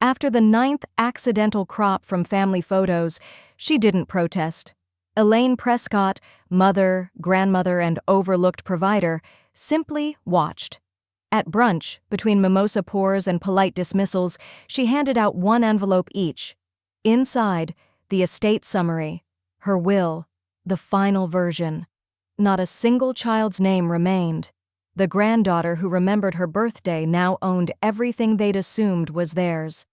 After the 9th accidental crop from family photos, she didn't protest. Elaine Prescott, mother, grandmother, and overlooked provider, simply watched. At brunch, between mimosa pours and polite dismissals, she handed out one envelope each. Inside, the estate summary, her will, the final version. Not a single child's name remained. The granddaughter who remembered her birthday now owned everything they'd assumed was theirs.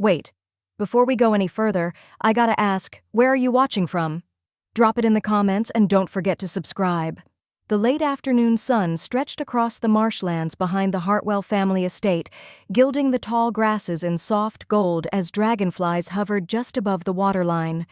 Wait, before we go any further, I gotta ask, where are you watching from? Drop it in the comments and don't forget to subscribe. The late afternoon sun stretched across the marshlands behind the Hartwell family estate, gilding the tall grasses in soft gold as dragonflies hovered just above the waterline.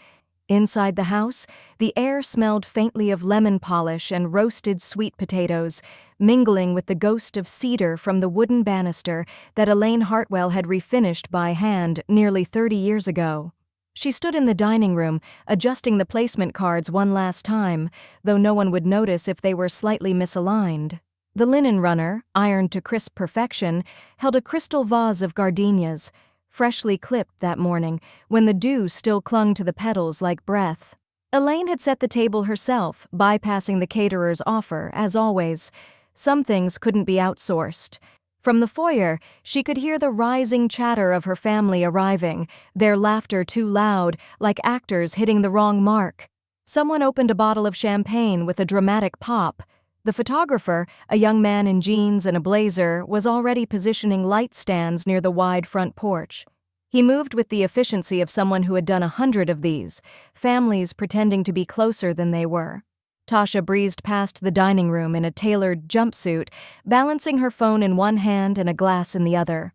Inside the house, the air smelled faintly of lemon polish and roasted sweet potatoes, mingling with the ghost of cedar from the wooden banister that Elaine Hartwell had refinished by hand nearly 30 years ago. She stood in the dining room, adjusting the placement cards one last time, though no one would notice if they were slightly misaligned. The linen runner, ironed to crisp perfection, held a crystal vase of gardenias, freshly clipped that morning, when the dew still clung to the petals like breath. Elaine had set the table herself, bypassing the caterer's offer, as always. Some things couldn't be outsourced. From the foyer, she could hear the rising chatter of her family arriving, their laughter too loud, like actors hitting the wrong mark. Someone opened a bottle of champagne with a dramatic pop. The photographer, a young man in jeans and a blazer, was already positioning light stands near the wide front porch. He moved with the efficiency of someone who had done 100 of these, families pretending to be closer than they were. Tasha breezed past the dining room in a tailored jumpsuit, balancing her phone in one hand and a glass in the other.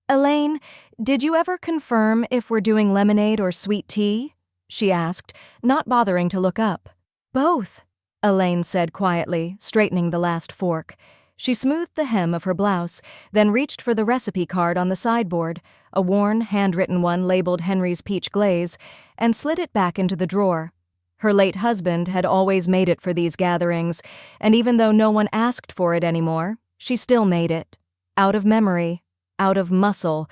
"Elaine, did you ever confirm if we're doing lemonade or sweet tea?" she asked, not bothering to look up. "Both," Elaine said quietly, straightening the last fork. She smoothed the hem of her blouse, then reached for the recipe card on the sideboard, a worn, handwritten one labeled Henry's Peach Glaze, and slid it back into the drawer. Her late husband had always made it for these gatherings, and even though no one asked for it anymore, she still made it. Out of memory, out of muscle,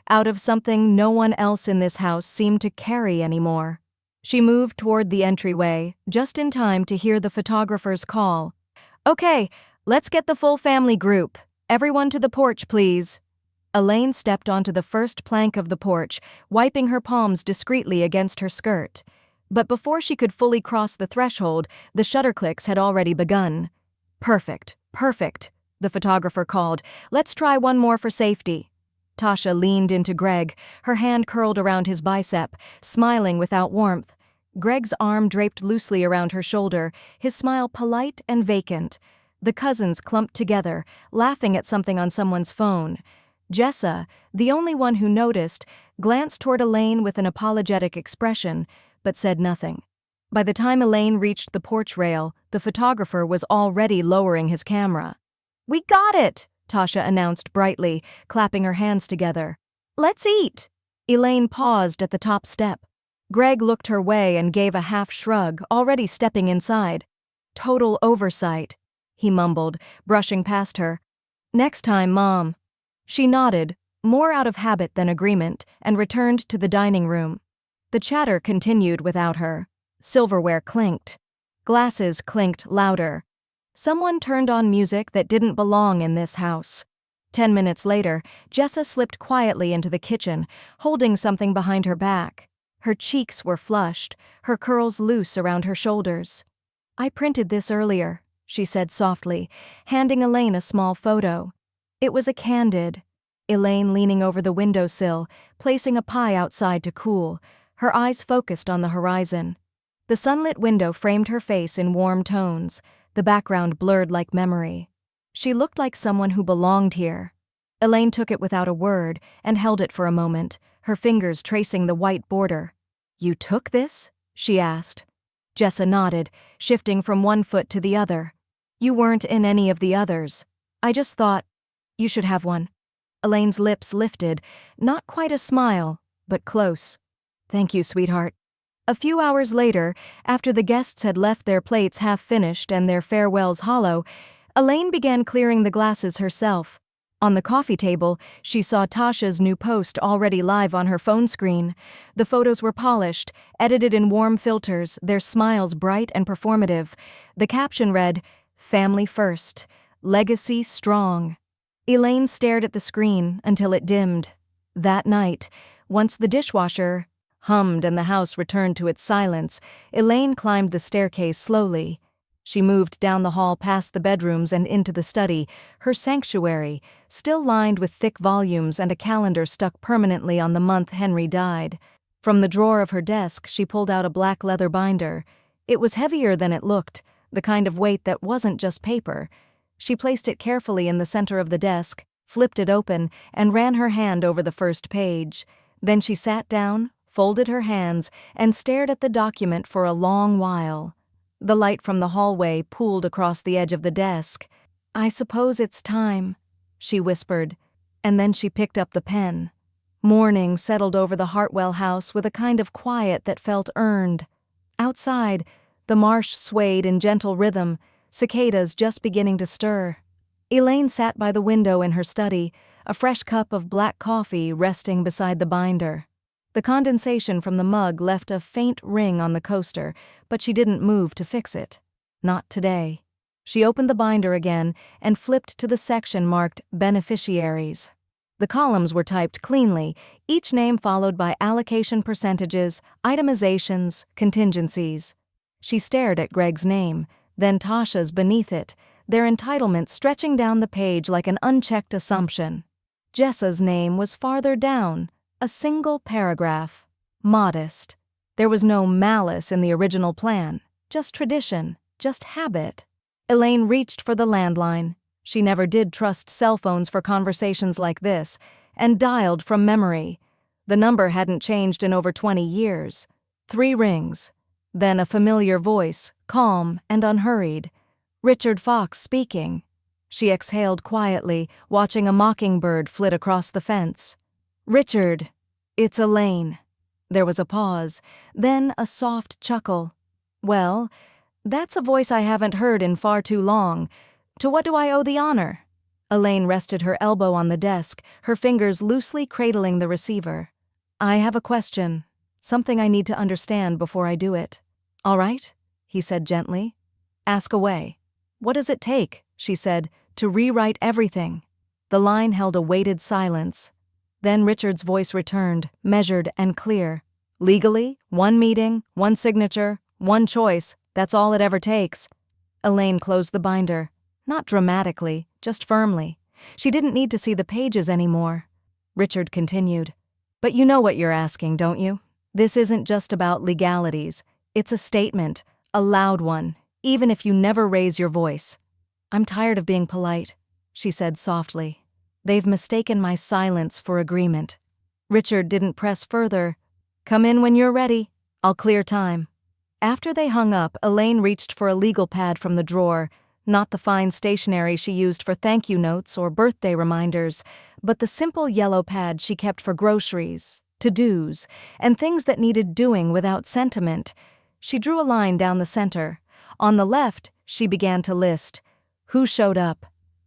out of something no one else in this house seemed to carry anymore. She moved toward the entryway, just in time to hear the photographer's call. "Okay, let's get the full family group. Everyone to the porch, please." Elaine stepped onto the first plank of the porch, wiping her palms discreetly against her skirt. But before she could fully cross the threshold, the shutter clicks had already begun. "Perfect, perfect," the photographer called. "Let's try one more for safety." Tasha leaned into Greg, her hand curled around his bicep, smiling without warmth. Greg's arm draped loosely around her shoulder, his smile polite and vacant. The cousins clumped together, laughing at something on someone's phone. Jessa, the only one who noticed, glanced toward Elaine with an apologetic expression, but said nothing. By the time Elaine reached the porch rail, the photographer was already lowering his camera. "We got it!" Tasha announced brightly, clapping her hands together. "Let's eat!" Elaine paused at the top step. Greg looked her way and gave a half shrug, already stepping inside. "Total oversight," he mumbled, brushing past her. "Next time, Mom." She nodded, more out of habit than agreement, and returned to the dining room. The chatter continued without her. Silverware clinked. Glasses clinked louder. Someone turned on music that didn't belong in this house. 10 minutes later, Jessa slipped quietly into the kitchen, holding something behind her back. Her cheeks were flushed, her curls loose around her shoulders. "I printed this earlier," she said softly, handing Elaine a small photo. It was a candid. Elaine leaning over the windowsill, placing a pie outside to cool, her eyes focused on the horizon. The sunlit window framed her face in warm tones, the background blurred like memory. She looked like someone who belonged here. Elaine took it without a word and held it for a moment, her fingers tracing the white border. "You took this?" she asked. Jessa nodded, shifting from one foot to the other. "You weren't in any of the others. I just thought, you should have one." Elaine's lips lifted, not quite a smile, but close. "Thank you, sweetheart." A few hours later, after the guests had left their plates half-finished and their farewells hollow, Elaine began clearing the glasses herself. On the coffee table, she saw Tasha's new post already live on her phone screen. The photos were polished, edited in warm filters, their smiles bright and performative. The caption read, "Family first, legacy strong." Elaine stared at the screen until it dimmed. That night, once the dishwasher hummed and the house returned to its silence, Elaine climbed the staircase slowly. She moved down the hall past the bedrooms and into the study, her sanctuary, still lined with thick volumes and a calendar stuck permanently on the month Henry died. From the drawer of her desk, she pulled out a black leather binder. It was heavier than it looked, the kind of weight that wasn't just paper. She placed it carefully in the center of the desk, flipped it open, and ran her hand over the first page. Then she sat down, folded her hands, and stared at the document for a long while. The light from the hallway pooled across the edge of the desk. "I suppose it's time," she whispered, and then she picked up the pen. Morning settled over the Hartwell house with a kind of quiet that felt earned. Outside, the marsh swayed in gentle rhythm, cicadas just beginning to stir. Elaine sat by the window in her study, a fresh cup of black coffee resting beside the binder. The condensation from the mug left a faint ring on the coaster, but she didn't move to fix it. Not today. She opened the binder again and flipped to the section marked Beneficiaries. The columns were typed cleanly, each name followed by allocation percentages, itemizations, contingencies. She stared at Greg's name, then Tasha's beneath it, their entitlement stretching down the page like an unchecked assumption. Jessa's name was farther down, a single paragraph. Modest. There was no malice in the original plan, just tradition, just habit. Elaine reached for the landline. She never did trust cell phones for conversations like this, and dialed from memory. The number hadn't changed in over 20 years. 3 rings. Then a familiar voice, calm and unhurried. Richard Fox speaking. She exhaled quietly, watching a mockingbird flit across the fence. "Richard, it's Elaine." There was a pause, then a soft chuckle. "Well, that's a voice I haven't heard in far too long. To what do I owe the honor?" Elaine rested her elbow on the desk, her fingers loosely cradling the receiver. "I have a question, something I need to understand before I do it." "All right," he said gently. "Ask away." "What does it take," she said, "to rewrite everything?" The line held a weighted silence. Then Richard's voice returned, measured and clear. "Legally, 1 meeting, 1 signature, 1 choice, that's all it ever takes." Elaine closed the binder. Not dramatically, just firmly. She didn't need to see the pages anymore. Richard continued. "But you know what you're asking, don't you? This isn't just about legalities. It's a statement, a loud one, even if you never raise your voice." "I'm tired of being polite," she said softly. "They've mistaken my silence for agreement." Richard didn't press further. "Come in when you're ready. I'll clear time." After they hung up, Elaine reached for a legal pad from the drawer, not the fine stationery she used for thank you notes or birthday reminders, but the simple yellow pad she kept for groceries, to-dos, and things that needed doing without sentiment. She drew a line down the center. On the left, she began to list. Who showed up?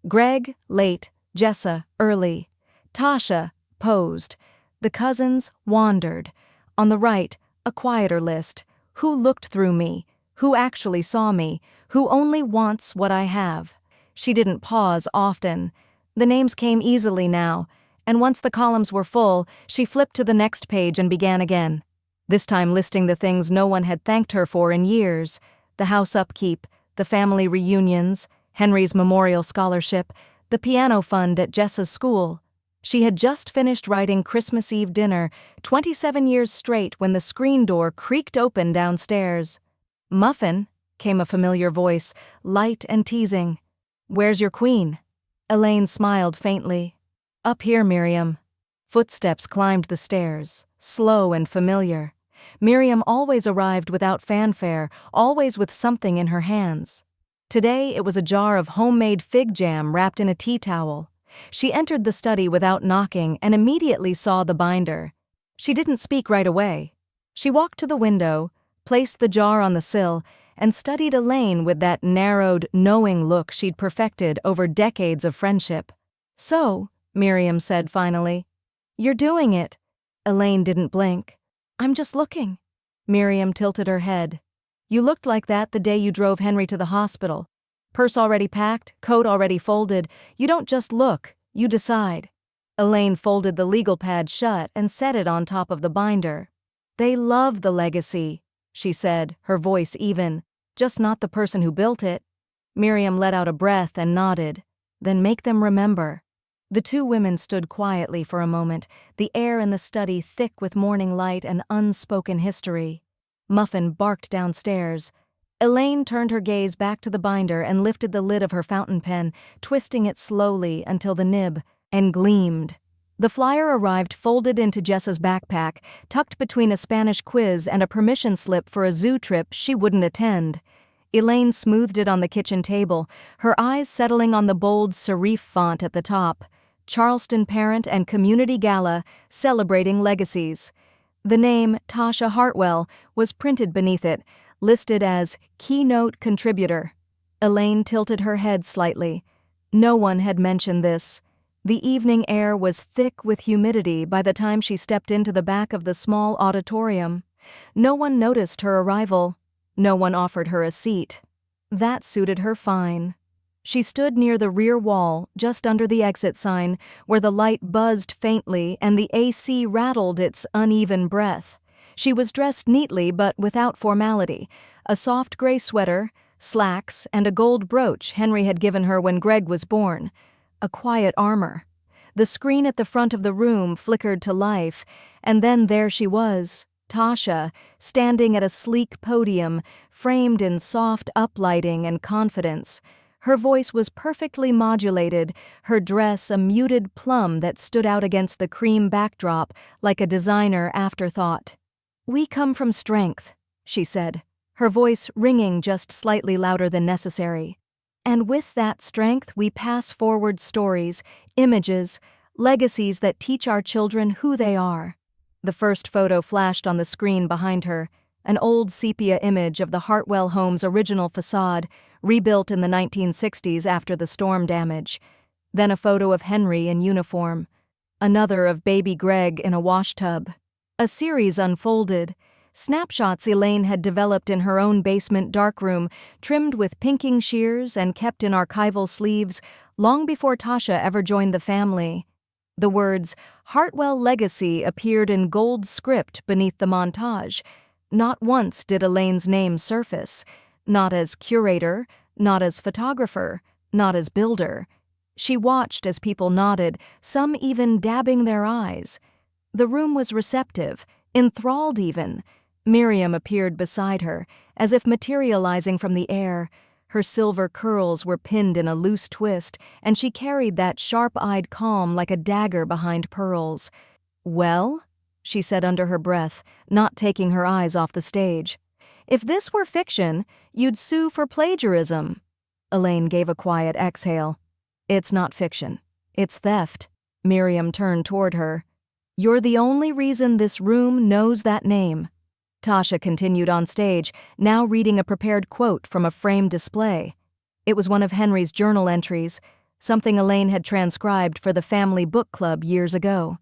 Greg, late. Jessa, early. Tasha, posed. The cousins, wandered. On the right, a quieter list. Who looked through me? Who actually saw me? Who only wants what I have? She didn't pause often. The names came easily now, and once the columns were full, she flipped to the next page and began again. This time listing the things no one had thanked her for in years. The house upkeep, the family reunions, Henry's memorial scholarship, the piano fund at Jessa's school. She had just finished writing Christmas Eve dinner, 27 years straight, when the screen door creaked open downstairs. "Muffin," came a familiar voice, light and teasing. "Where's your queen?" Elaine smiled faintly. "Up here, Miriam." Footsteps climbed the stairs, slow and familiar. Miriam always arrived without fanfare, always with something in her hands. Today it was a jar of homemade fig jam wrapped in a tea towel. She entered the study without knocking and immediately saw the binder. She didn't speak right away. She walked to the window, placed the jar on the sill, and studied Elaine with that narrowed, knowing look she'd perfected over decades of friendship. "So," Miriam said finally. "You're doing it." Elaine didn't blink. "I'm just looking." Miriam tilted her head. "You looked like that the day you drove Henry to the hospital. Purse already packed, coat already folded. You don't just look, you decide." Elaine folded the legal pad shut and set it on top of the binder. "They love the legacy," she said, her voice even, "just not the person who built it." Miriam let out a breath and nodded. "Then make them remember." The two women stood quietly for a moment, the air in the study thick with morning light and unspoken history. Muffin barked downstairs. Elaine turned her gaze back to the binder and lifted the lid of her fountain pen, twisting it slowly until the nib and gleamed. The flyer arrived folded into Jessa's backpack, tucked between a Spanish quiz and a permission slip for a zoo trip she wouldn't attend. Elaine smoothed it on the kitchen table, her eyes settling on the bold serif font at the top. Charleston Parent and Community Gala, celebrating legacies. The name, Tasha Hartwell, was printed beneath it, listed as keynote contributor. Elaine tilted her head slightly. No one had mentioned this. The evening air was thick with humidity by the time she stepped into the back of the small auditorium. No one noticed her arrival. No one offered her a seat. That suited her fine. She stood near the rear wall, just under the exit sign, where the light buzzed faintly and the AC rattled its uneven breath. She was dressed neatly but without formality, a soft gray sweater, slacks, and a gold brooch Henry had given her when Greg was born. A quiet armor. The screen at the front of the room flickered to life, and then there she was, Tasha, standing at a sleek podium, framed in soft uplighting and confidence. Her voice was perfectly modulated, her dress a muted plum that stood out against the cream backdrop like a designer afterthought. "We come from strength," she said, her voice ringing just slightly louder than necessary. "And with that strength we pass forward stories, images, legacies that teach our children who they are." The first photo flashed on the screen behind her, an old sepia image of the Hartwell home's original facade, rebuilt in the 1960s after the storm damage. Then a photo of Henry in uniform. Another of baby Greg in a washtub. A series unfolded. Snapshots Elaine had developed in her own basement darkroom, trimmed with pinking shears and kept in archival sleeves, long before Tasha ever joined the family. The words, "Hartwell Legacy," appeared in gold script beneath the montage. Not once did Elaine's name surface. Not as curator, not as photographer, not as builder. She watched as people nodded, some even dabbing their eyes. The room was receptive, enthralled even. Miriam appeared beside her, as if materializing from the air. Her silver curls were pinned in a loose twist, and she carried that sharp-eyed calm like a dagger behind pearls. "Well?" she said under her breath, not taking her eyes off the stage. "If this were fiction, you'd sue for plagiarism." Elaine gave a quiet exhale. "It's not fiction. It's theft." Miriam turned toward her. "You're the only reason this room knows that name." Tasha continued on stage, now reading a prepared quote from a framed display. It was one of Henry's journal entries, something Elaine had transcribed for the family book club years ago.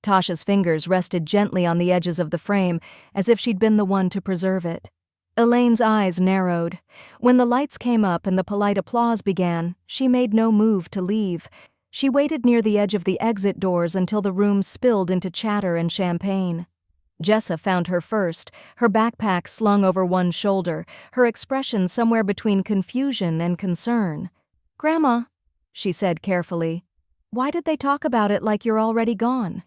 Tasha's fingers rested gently on the edges of the frame, as if she'd been the one to preserve it. Elaine's eyes narrowed. When the lights came up and the polite applause began, she made no move to leave. She waited near the edge of the exit doors until the room spilled into chatter and champagne. Jessa found her first, her backpack slung over one shoulder, her expression somewhere between confusion and concern. "Grandma," she said carefully, "why did they talk about it like you're already gone?"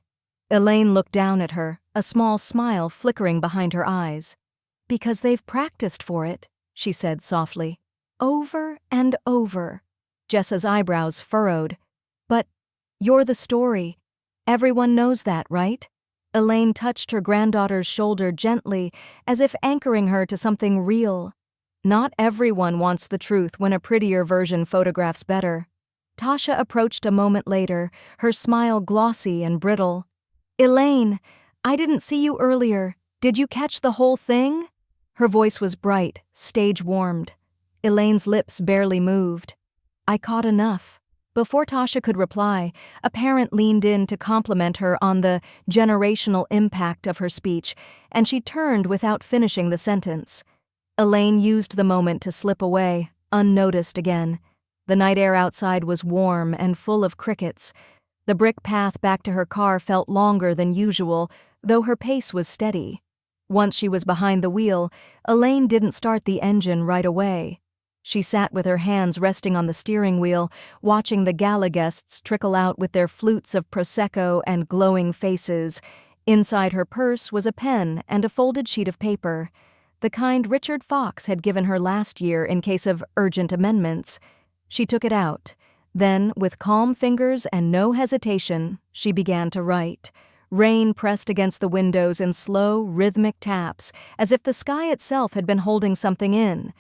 Elaine looked down at her, a small smile flickering behind her eyes. "Because they've practiced for it," she said softly. "Over and over." Jessa's eyebrows furrowed. "But you're the story. Everyone knows that, right?" Elaine touched her granddaughter's shoulder gently, as if anchoring her to something real. Not everyone wants the truth when a prettier version photographs better. Tasha approached a moment later, her smile glossy and brittle. "Elaine, I didn't see you earlier. Did you catch the whole thing?" Her voice was bright, stage-warmed. Elaine's lips barely moved. "I caught enough." Before Tasha could reply, a parent leaned in to compliment her on the generational impact of her speech, and she turned without finishing the sentence. Elaine used the moment to slip away, unnoticed again. The night air outside was warm and full of crickets. The brick path back to her car felt longer than usual, though her pace was steady. Once she was behind the wheel, Elaine didn't start the engine right away. She sat with her hands resting on the steering wheel, watching the gala guests trickle out with their flutes of Prosecco and glowing faces. Inside her purse was a pen and a folded sheet of paper, the kind Richard Fox had given her last year in case of urgent amendments. She took it out. Then, with calm fingers and no hesitation, she began to write. Rain pressed against the windows in slow, rhythmic taps, as if the sky itself had been holding something in.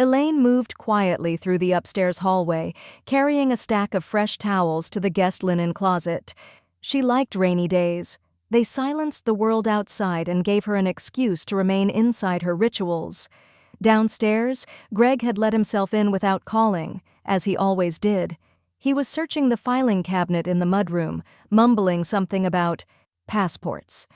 Elaine moved quietly through the upstairs hallway, carrying a stack of fresh towels to the guest linen closet. She liked rainy days. They silenced the world outside and gave her an excuse to remain inside her rituals. Downstairs, Greg had let himself in without calling, as he always did. He was searching the filing cabinet in the mudroom, mumbling something about passports.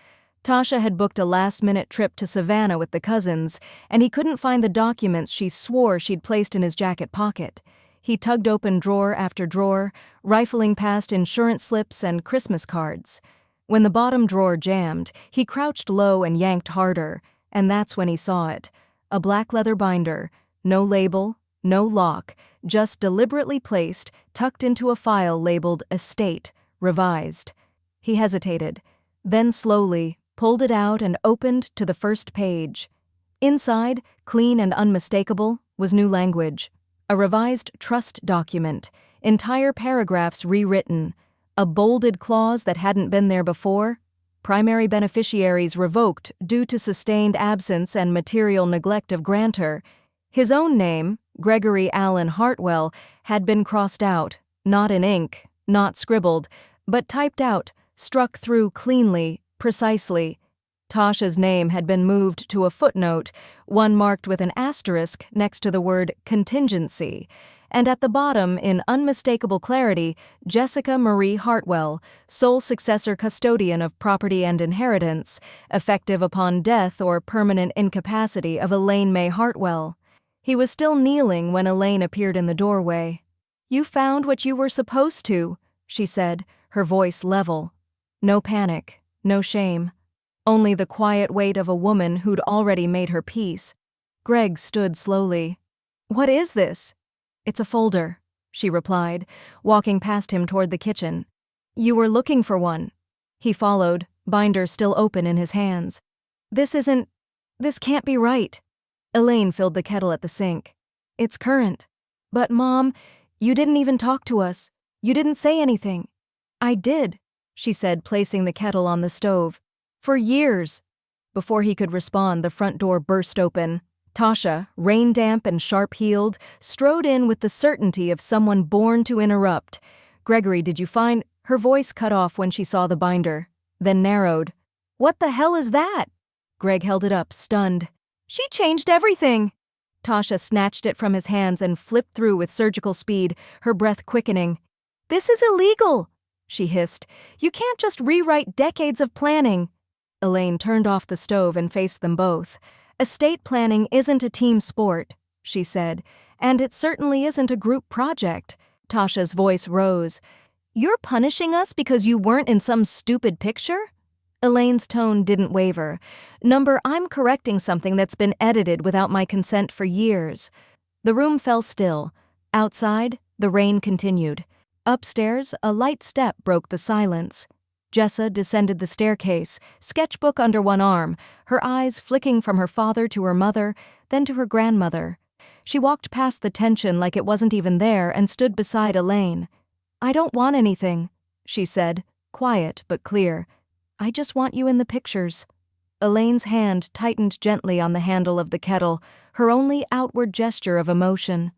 Tasha had booked a last-minute trip to Savannah with the cousins, and he couldn't find the documents she swore she'd placed in his jacket pocket. He tugged open drawer after drawer, rifling past insurance slips and Christmas cards. When the bottom drawer jammed, he crouched low and yanked harder, and that's when he saw it. A black leather binder, no label, no lock, just deliberately placed, tucked into a file labeled Estate, Revised. He hesitated, then slowly pulled it out and opened to the first page. Inside, clean and unmistakable, was new language. A revised trust document, entire paragraphs rewritten, a bolded clause that hadn't been there before, primary beneficiaries revoked due to sustained absence and material neglect of grantor. His own name, Gregory Allen Hartwell, had been crossed out, not in ink, not scribbled, but typed out, struck through cleanly, precisely. Tasha's name had been moved to a footnote, one marked with an asterisk next to the word contingency, and at the bottom, in unmistakable clarity, Jessica Marie Hartwell, sole successor custodian of property and inheritance, effective upon death or permanent incapacity of Elaine May Hartwell. He was still kneeling when Elaine appeared in the doorway. "You found what you were supposed to," she said, her voice level. No panic, no shame. Only the quiet weight of a woman who'd already made her peace. Greg stood slowly. "What is this?" "It's a folder," she replied, walking past him toward the kitchen. "You were looking for one." He followed, binder still open in his hands. This can't be right." Elaine filled the kettle at the sink. "It's current." "But Mom, you didn't even talk to us. You didn't say anything." "I did," she said, placing the kettle on the stove. "For years." Before he could respond, the front door burst open. Tasha, rain-damp and sharp-heeled, strode in with the certainty of someone born to interrupt. "Gregory, did you find—" Her voice cut off when she saw the binder, then narrowed. "What the hell is that?" Greg held it up, stunned. "She changed everything!" Tasha snatched it from his hands and flipped through with surgical speed, her breath quickening. "This is illegal!" she hissed. "You can't just rewrite decades of planning." Elaine turned off the stove and faced them both. "Estate planning isn't a team sport," she said, "and it certainly isn't a group project." Tasha's voice rose. "You're punishing us because you weren't in some stupid picture?" Elaine's tone didn't waver. I'm correcting something that's been edited without my consent for years." The room fell still. Outside, the rain continued. Upstairs, a light step broke the silence. Jessa descended the staircase, sketchbook under one arm, her eyes flicking from her father to her mother, then to her grandmother. She walked past the tension like it wasn't even there and stood beside Elaine. "I don't want anything," she said, quiet but clear. "I just want you in the pictures." Elaine's hand tightened gently on the handle of the kettle, her only outward gesture of emotion.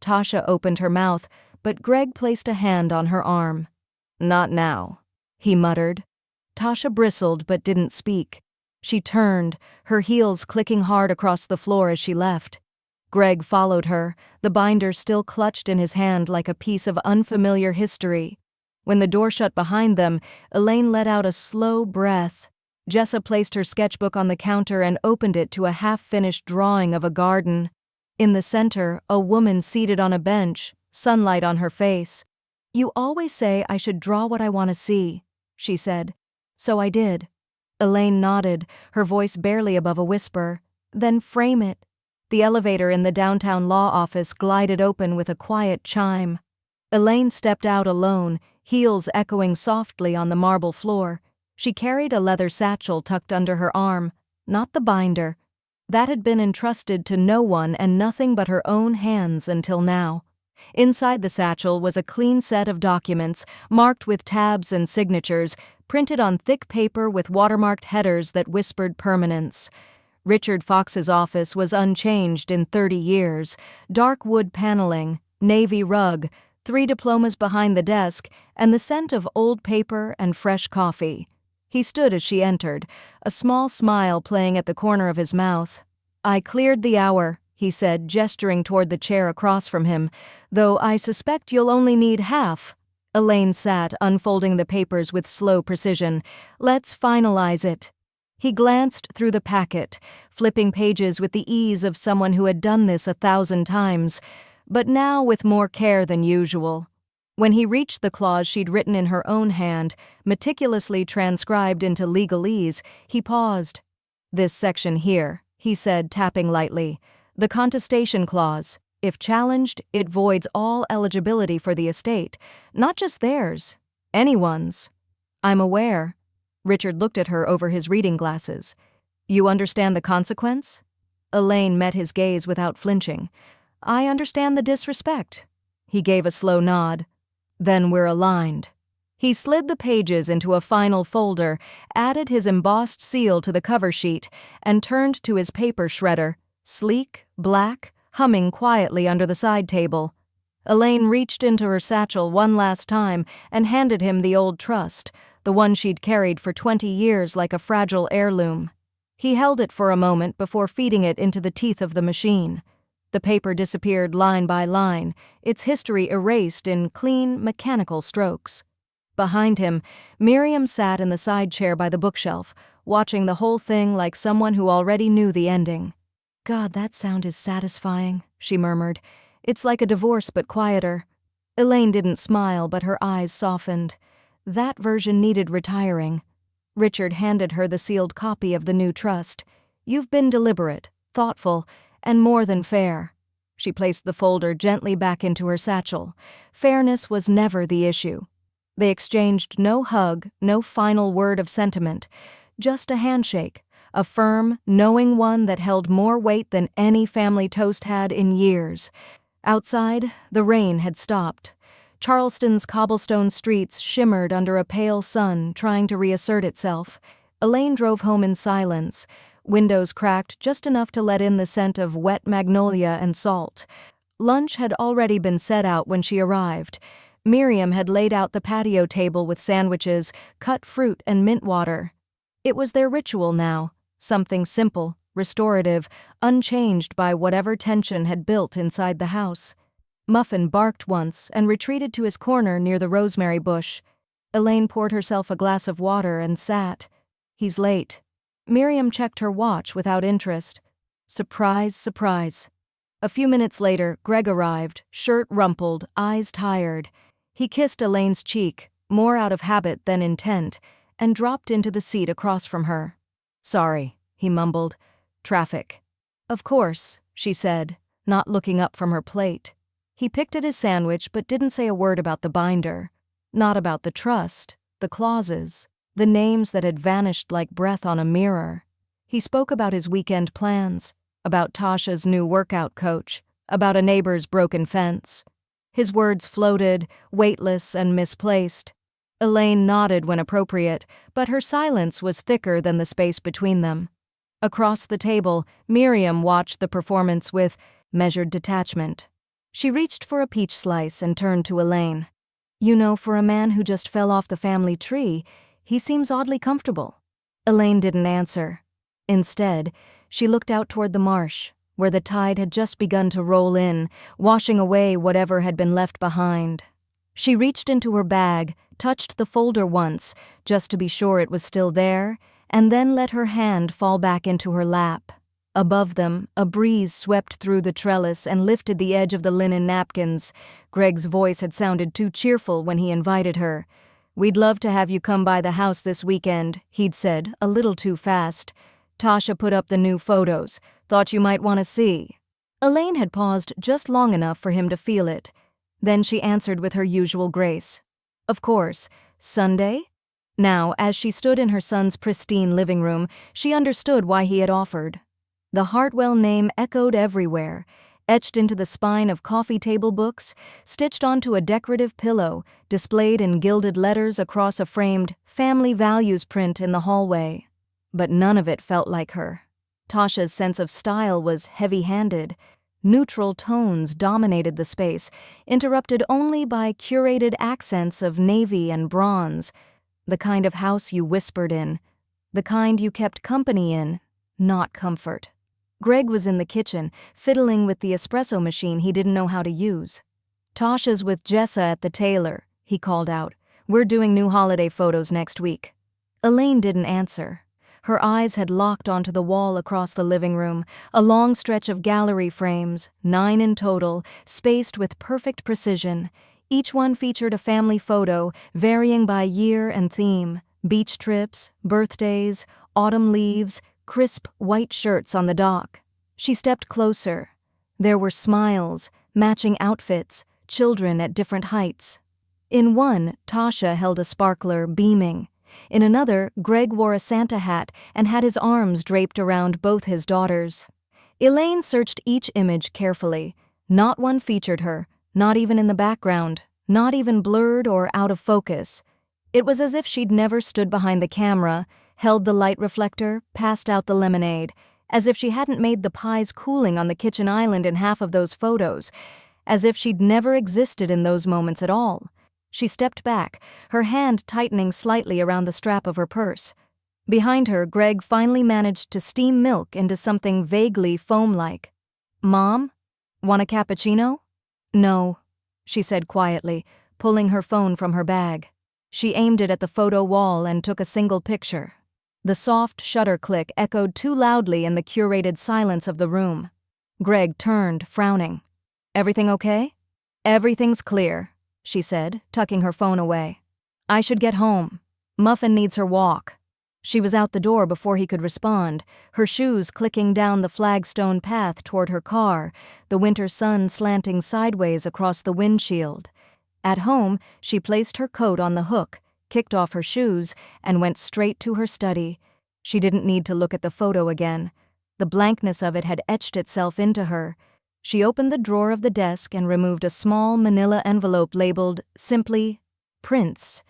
Tasha opened her mouth, but Greg placed a hand on her arm. "Not now," he muttered. Tasha bristled but didn't speak. She turned, her heels clicking hard across the floor as she left. Greg followed her, the binder still clutched in his hand like a piece of unfamiliar history. When the door shut behind them, Elaine let out a slow breath. Jessa placed her sketchbook on the counter and opened it to a half-finished drawing of a garden. In the center, a woman seated on a bench, sunlight on her face. "You always say I should draw what I want to see," she said. "So I did." Elaine nodded, her voice barely above a whisper. "Then frame it." The elevator in the downtown law office glided open with a quiet chime. Elaine stepped out alone, heels echoing softly on the marble floor. She carried a leather satchel tucked under her arm, not the binder. That had been entrusted to no one and nothing but her own hands until now. Inside the satchel was a clean set of documents, marked with tabs and signatures, printed on thick paper with watermarked headers that whispered permanence. Richard Fox's office was unchanged in 30 years. Dark wood paneling, navy rug, 3 diplomas behind the desk, and the scent of old paper and fresh coffee. He stood as she entered, a small smile playing at the corner of his mouth. "I cleared the hour," he said, gesturing toward the chair across from him, "though I suspect you'll only need half." Elaine sat, unfolding the papers with slow precision. "Let's finalize it." He glanced through the packet, flipping pages with the ease of someone who had done this 1,000 times, but now with more care than usual. When he reached the clause she'd written in her own hand, meticulously transcribed into legalese, he paused. "This section here," he said, tapping lightly. "The contestation clause. If challenged, it voids all eligibility for the estate. Not just theirs. Anyone's." "I'm aware." Richard looked at her over his reading glasses. "You understand the consequence?" Elaine met his gaze without flinching. "I understand the disrespect." He gave a slow nod. "Then we're aligned." He slid the pages into a final folder, added his embossed seal to the cover sheet, and turned to his paper shredder, sleek, black, humming quietly under the side table. Elaine reached into her satchel one last time and handed him the old trust, the one she'd carried for 20 years like a fragile heirloom. He held it for a moment before feeding it into the teeth of the machine. The paper disappeared line by line, its history erased in clean, mechanical strokes. Behind him, Miriam sat in the side chair by the bookshelf, watching the whole thing like someone who already knew the ending. "God, that sound is satisfying," she murmured. "It's like a divorce but quieter." Elaine didn't smile, but her eyes softened. That version needed retiring. Richard handed her the sealed copy of the new trust. "You've been deliberate, thoughtful, and more than fair." She placed the folder gently back into her satchel. Fairness was never the issue. They exchanged no hug, no final word of sentiment, just a handshake, a firm, knowing one that held more weight than any family toast had in years. Outside, the rain had stopped. Charleston's cobblestone streets shimmered under a pale sun trying to reassert itself. Elaine drove home in silence, windows cracked just enough to let in the scent of wet magnolia and salt. Lunch had already been set out when she arrived. Miriam had laid out the patio table with sandwiches, cut fruit, and mint water. It was their ritual now, something simple, restorative, unchanged by whatever tension had built inside the house. Muffin barked once and retreated to his corner near the rosemary bush. Elaine poured herself a glass of water and sat. "He's late." Miriam checked her watch without interest. Surprise, surprise. A few minutes later, Greg arrived, shirt rumpled, eyes tired. He kissed Elaine's cheek, more out of habit than intent, and dropped into the seat across from her. "Sorry," he mumbled. "Traffic." "Of course," she said, not looking up from her plate. He picked at his sandwich but didn't say a word about the binder. Not about the trust, the clauses, the names that had vanished like breath on a mirror. He spoke about his weekend plans, about Tasha's new workout coach, about a neighbor's broken fence. His words floated, weightless and misplaced. Elaine nodded when appropriate, but her silence was thicker than the space between them. Across the table, Miriam watched the performance with measured detachment. She reached for a peach slice and turned to Elaine. "You know, for a man who just fell off the family tree, he seems oddly comfortable." Elaine didn't answer. Instead, she looked out toward the marsh, where the tide had just begun to roll in, washing away whatever had been left behind. She reached into her bag, touched the folder once, just to be sure it was still there, and then let her hand fall back into her lap. Above them, a breeze swept through the trellis and lifted the edge of the linen napkins. Greg's voice had sounded too cheerful when he invited her. "We'd love to have you come by the house this weekend," he'd said, a little too fast. "Tasha put up the new photos. Thought you might want to see." Elaine had paused just long enough for him to feel it. Then she answered with her usual grace. "Of course. Sunday?" Now, as she stood in her son's pristine living room, she understood why he had offered. The Hartwell name echoed everywhere, etched into the spine of coffee table books, stitched onto a decorative pillow, displayed in gilded letters across a framed family values print in the hallway. But none of it felt like her. Tasha's sense of style was heavy-handed. Neutral tones dominated the space, interrupted only by curated accents of navy and bronze, the kind of house you whispered in, the kind you kept company in, not comfort. Greg was in the kitchen, fiddling with the espresso machine he didn't know how to use. "Tasha's with Jessa at the tailor," he called out. "We're doing new holiday photos next week." Elaine didn't answer. Her eyes had locked onto the wall across the living room, a long stretch of gallery frames, 9 in total, spaced with perfect precision. Each one featured a family photo, varying by year and theme: beach trips, birthdays, autumn leaves, crisp white shirts on the dock. She stepped closer. There were smiles, matching outfits, children at different heights. In one, Tasha held a sparkler, beaming. In another, Greg wore a Santa hat and had his arms draped around both his daughters. Elaine searched each image carefully. Not one featured her, not even in the background, not even blurred or out of focus. It was as if she'd never stood behind the camera, held the light reflector, passed out the lemonade, as if she hadn't made the pies cooling on the kitchen island in half of those photos, as if she'd never existed in those moments at all. She stepped back, her hand tightening slightly around the strap of her purse. Behind her, Greg finally managed to steam milk into something vaguely foam-like. "Mom? Want a cappuccino?" "No," she said quietly, pulling her phone from her bag. She aimed it at the photo wall and took a single picture. The soft shutter click echoed too loudly in the curated silence of the room. Greg turned, frowning. "Everything okay?" "Everything's clear," she said, tucking her phone away. "I should get home. Muffin needs her walk." She was out the door before he could respond, her shoes clicking down the flagstone path toward her car, the winter sun slanting sideways across the windshield. At home, she placed her coat on the hook, kicked off her shoes, and went straight to her study. She didn't need to look at the photo again. The blankness of it had etched itself into her. She opened the drawer of the desk and removed a small manila envelope labeled simply Prints.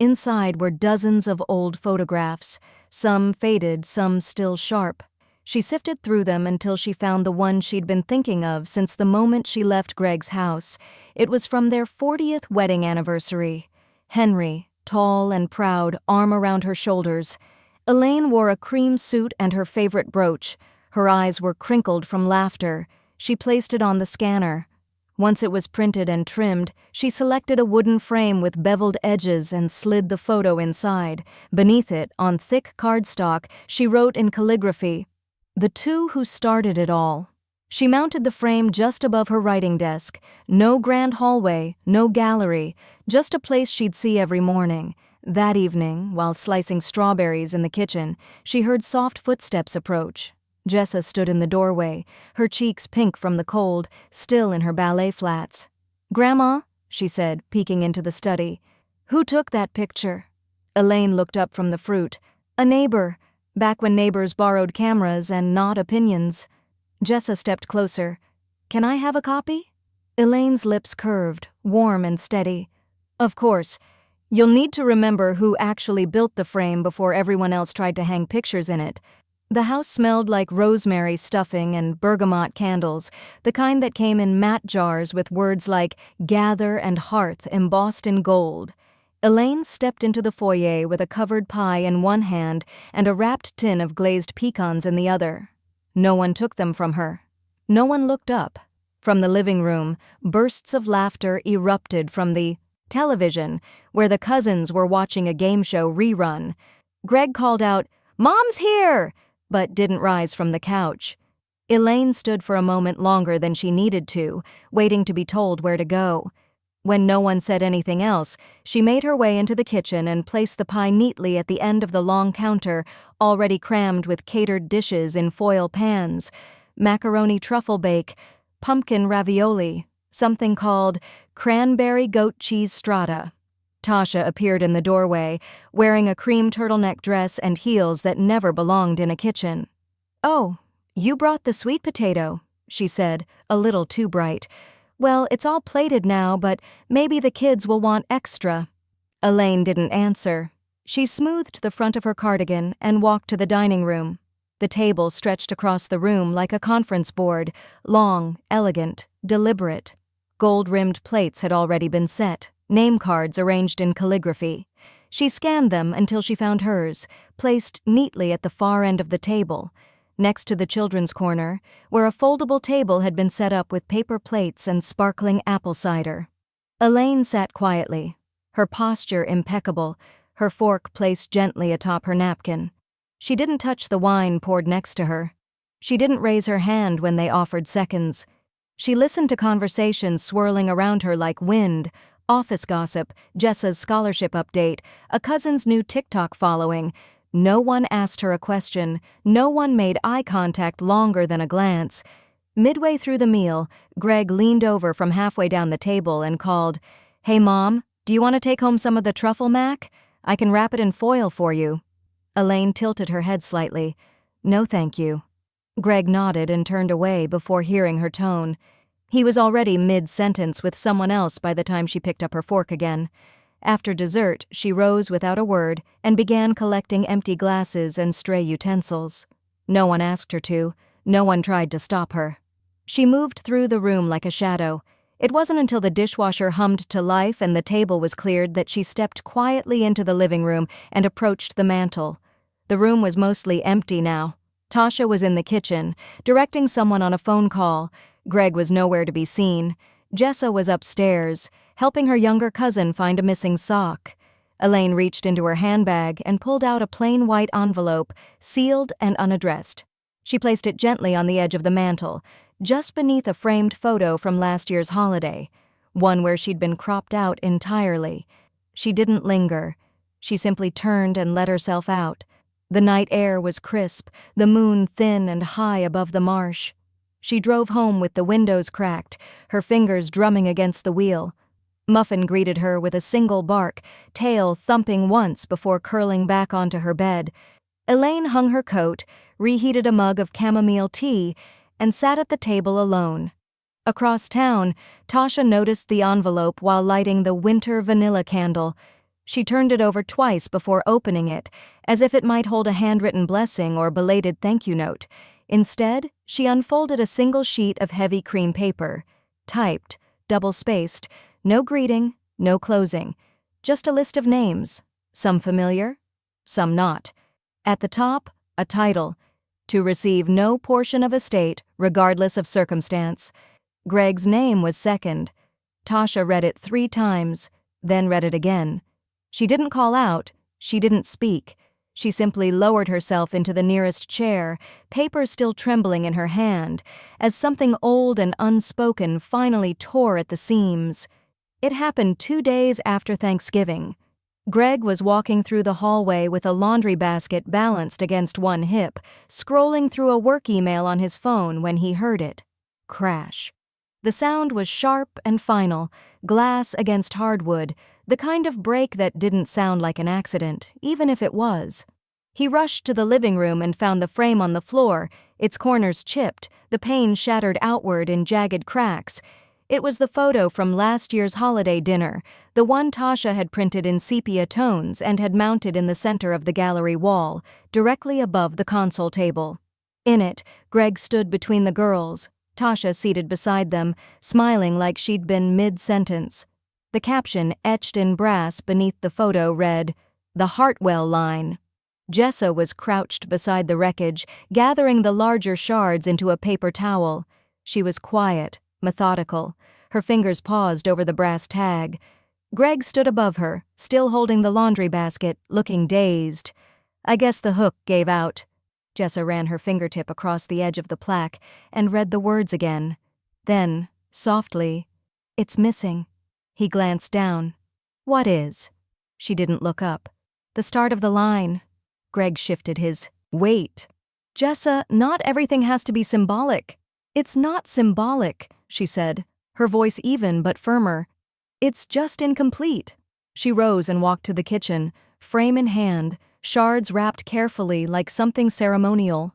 Inside were dozens of old photographs, some faded, some still sharp. She sifted through them until she found the one she'd been thinking of since the moment she left Greg's house. It was from their 40th wedding anniversary. Henry, tall and proud, arm around her shoulders. Elaine wore a cream suit and her favorite brooch. Her eyes were crinkled from laughter. She placed it on the scanner. Once it was printed and trimmed, she selected a wooden frame with beveled edges and slid the photo inside. Beneath it, on thick cardstock, she wrote in calligraphy, "The two who started it all." She mounted the frame just above her writing desk. No grand hallway, no gallery, just a place she'd see every morning. That evening, while slicing strawberries in the kitchen, she heard soft footsteps approach. Jessa stood in the doorway, her cheeks pink from the cold, still in her ballet flats. "Grandma," she said, peeking into the study. "Who took that picture?" Elaine looked up from the fruit. "A neighbor, back when neighbors borrowed cameras and not opinions." Jessa stepped closer. "Can I have a copy?" Elaine's lips curved, warm and steady. "Of course. You'll need to remember who actually built the frame before everyone else tried to hang pictures in it." The house smelled like rosemary stuffing and bergamot candles, the kind that came in matte jars with words like "gather" and "hearth" embossed in gold. Elaine stepped into the foyer with a covered pie in one hand and a wrapped tin of glazed pecans in the other. No one took them from her. No one looked up. From the living room, bursts of laughter erupted from the television, where the cousins were watching a game show rerun. Greg called out, "Mom's here!" but didn't rise from the couch. Elaine stood for a moment longer than she needed to, waiting to be told where to go. When no one said anything else, she made her way into the kitchen and placed the pie neatly at the end of the long counter, already crammed with catered dishes in foil pans: macaroni truffle bake, pumpkin ravioli, something called cranberry goat cheese strata. Tasha appeared in the doorway, wearing a cream turtleneck dress and heels that never belonged in a kitchen. "Oh, you brought the sweet potato," she said, a little too bright. "Well, it's all plated now, but maybe the kids will want extra." Elaine didn't answer. She smoothed the front of her cardigan and walked to the dining room. The table stretched across the room like a conference board, long, elegant, deliberate. Gold-rimmed plates had already been set, name cards arranged in calligraphy. She scanned them until she found hers, placed neatly at the far end of the table, next to the children's corner, where a foldable table had been set up with paper plates and sparkling apple cider. Elaine sat quietly, her posture impeccable, her fork placed gently atop her napkin. She didn't touch the wine poured next to her. She didn't raise her hand when they offered seconds. She listened to conversations swirling around her like wind: office gossip, Jessa's scholarship update, a cousin's new TikTok following. No one asked her a question, no one made eye contact longer than a glance. Midway through the meal, Greg leaned over from halfway down the table and called, "Hey Mom, do you want to take home some of the truffle mac? I can wrap it in foil for you." Elaine tilted her head slightly. "No thank you." Greg nodded and turned away before hearing her tone. He was already mid-sentence with someone else by the time she picked up her fork again. After dessert, she rose without a word and began collecting empty glasses and stray utensils. No one asked her to. No one tried to stop her. She moved through the room like a shadow. It wasn't until the dishwasher hummed to life and the table was cleared that she stepped quietly into the living room and approached the mantel. The room was mostly empty now. Tasha was in the kitchen, directing someone on a phone call. Greg was nowhere to be seen. Jessa was upstairs, helping her younger cousin find a missing sock. Elaine reached into her handbag and pulled out a plain white envelope, sealed and unaddressed. She placed it gently on the edge of the mantel, just beneath a framed photo from last year's holiday, one where she'd been cropped out entirely. She didn't linger. She simply turned and let herself out. The night air was crisp, the moon thin and high above the marsh. She drove home with the windows cracked, her fingers drumming against the wheel. Muffin greeted her with a single bark, tail thumping once before curling back onto her bed. Elaine hung her coat, reheated a mug of chamomile tea, and sat at the table alone. Across town, Tasha noticed the envelope while lighting the winter vanilla candle. She turned it over twice before opening it, as if it might hold a handwritten blessing or belated thank you note. Instead, she unfolded a single sheet of heavy cream paper, typed, double-spaced, no greeting, no closing, just a list of names, some familiar, some not. At the top, a title: "To receive no portion of estate, regardless of circumstance." Greg's name was second. Tasha read it 3 times, then read it again. She didn't call out, she didn't speak. She simply lowered herself into the nearest chair, paper still trembling in her hand, as something old and unspoken finally tore at the seams. It happened 2 days after Thanksgiving. Greg was walking through the hallway with a laundry basket balanced against one hip, scrolling through a work email on his phone when he heard it. Crash. The sound was sharp and final, glass against hardwood, the kind of break that didn't sound like an accident, even if it was. He rushed to the living room and found the frame on the floor, its corners chipped, the pane shattered outward in jagged cracks. It was the photo from last year's holiday dinner, the one Tasha had printed in sepia tones and had mounted in the center of the gallery wall, directly above the console table. In it, Greg stood between the girls, Tasha seated beside them, smiling like she'd been mid-sentence. The caption, etched in brass beneath the photo, read, "The Hartwell Line." Jessa was crouched beside the wreckage, gathering the larger shards into a paper towel. She was quiet, methodical. Her fingers paused over the brass tag. Greg stood above her, still holding the laundry basket, looking dazed. "I guess the hook gave out." Jessa ran her fingertip across the edge of the plaque and read the words again. Then, softly, "It's missing." He glanced down. "What is?" She didn't look up. "The start of the line." Greg shifted his weight. "Jessa, not everything has to be symbolic." "It's not symbolic," she said, her voice even but firmer. "It's just incomplete." She rose and walked to the kitchen, frame in hand, shards wrapped carefully like something ceremonial.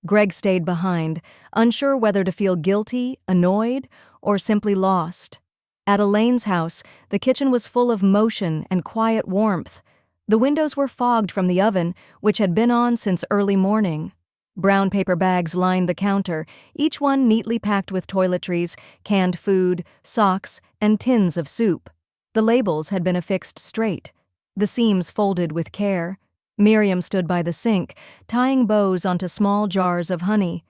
Greg stayed behind, unsure whether to feel guilty, annoyed, or simply lost. At Elaine's house, the kitchen was full of motion and quiet warmth. The windows were fogged from the oven, which had been on since early morning. Brown paper bags lined the counter, each one neatly packed with toiletries, canned food, socks, and tins of soup. The labels had been affixed straight, the seams folded with care. Miriam stood by the sink, tying bows onto small jars of honey.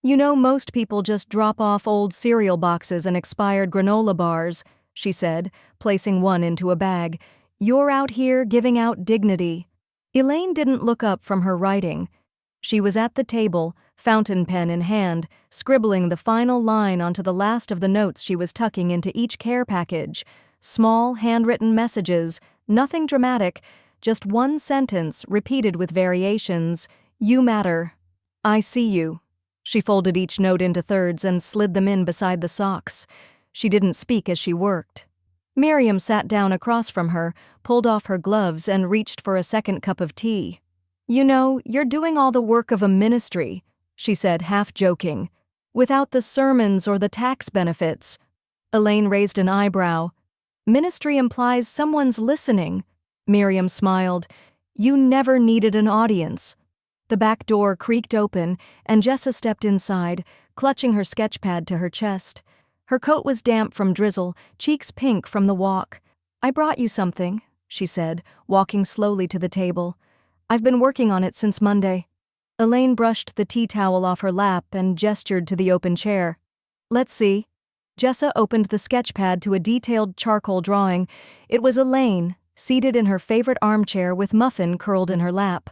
"You know, most people just drop off old cereal boxes and expired granola bars," she said, placing one into a bag. "You're out here giving out dignity." Elaine didn't look up from her writing. She was at the table, fountain pen in hand, scribbling the final line onto the last of the notes she was tucking into each care package. Small, handwritten messages, nothing dramatic, just one sentence repeated with variations. "You matter. I see you." She folded each note into thirds and slid them in beside the socks. She didn't speak as she worked. Miriam sat down across from her, pulled off her gloves, and reached for a second cup of tea. "You know, you're doing all the work of a ministry," she said, half joking, "without the sermons or the tax benefits." Elaine raised an eyebrow. "Ministry implies someone's listening." Miriam smiled. "You never needed an audience." The back door creaked open, and Jessa stepped inside, clutching her sketchpad to her chest. Her coat was damp from drizzle, cheeks pink from the walk. "I brought you something," she said, walking slowly to the table. "I've been working on it since Monday." Elaine brushed the tea towel off her lap and gestured to the open chair. "Let's see." Jessa opened the sketchpad to a detailed charcoal drawing. It was Elaine, seated in her favorite armchair with Muffin curled in her lap.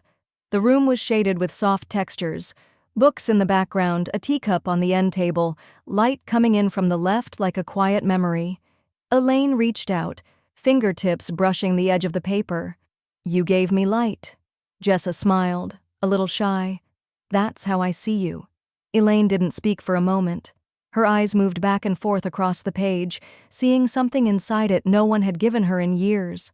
The room was shaded with soft textures. Books in the background, a teacup on the end table, light coming in from the left like a quiet memory. Elaine reached out, fingertips brushing the edge of the paper. "You gave me light." Jessa smiled, a little shy. "That's how I see you." Elaine didn't speak for a moment. Her eyes moved back and forth across the page, seeing something inside it no one had given her in years.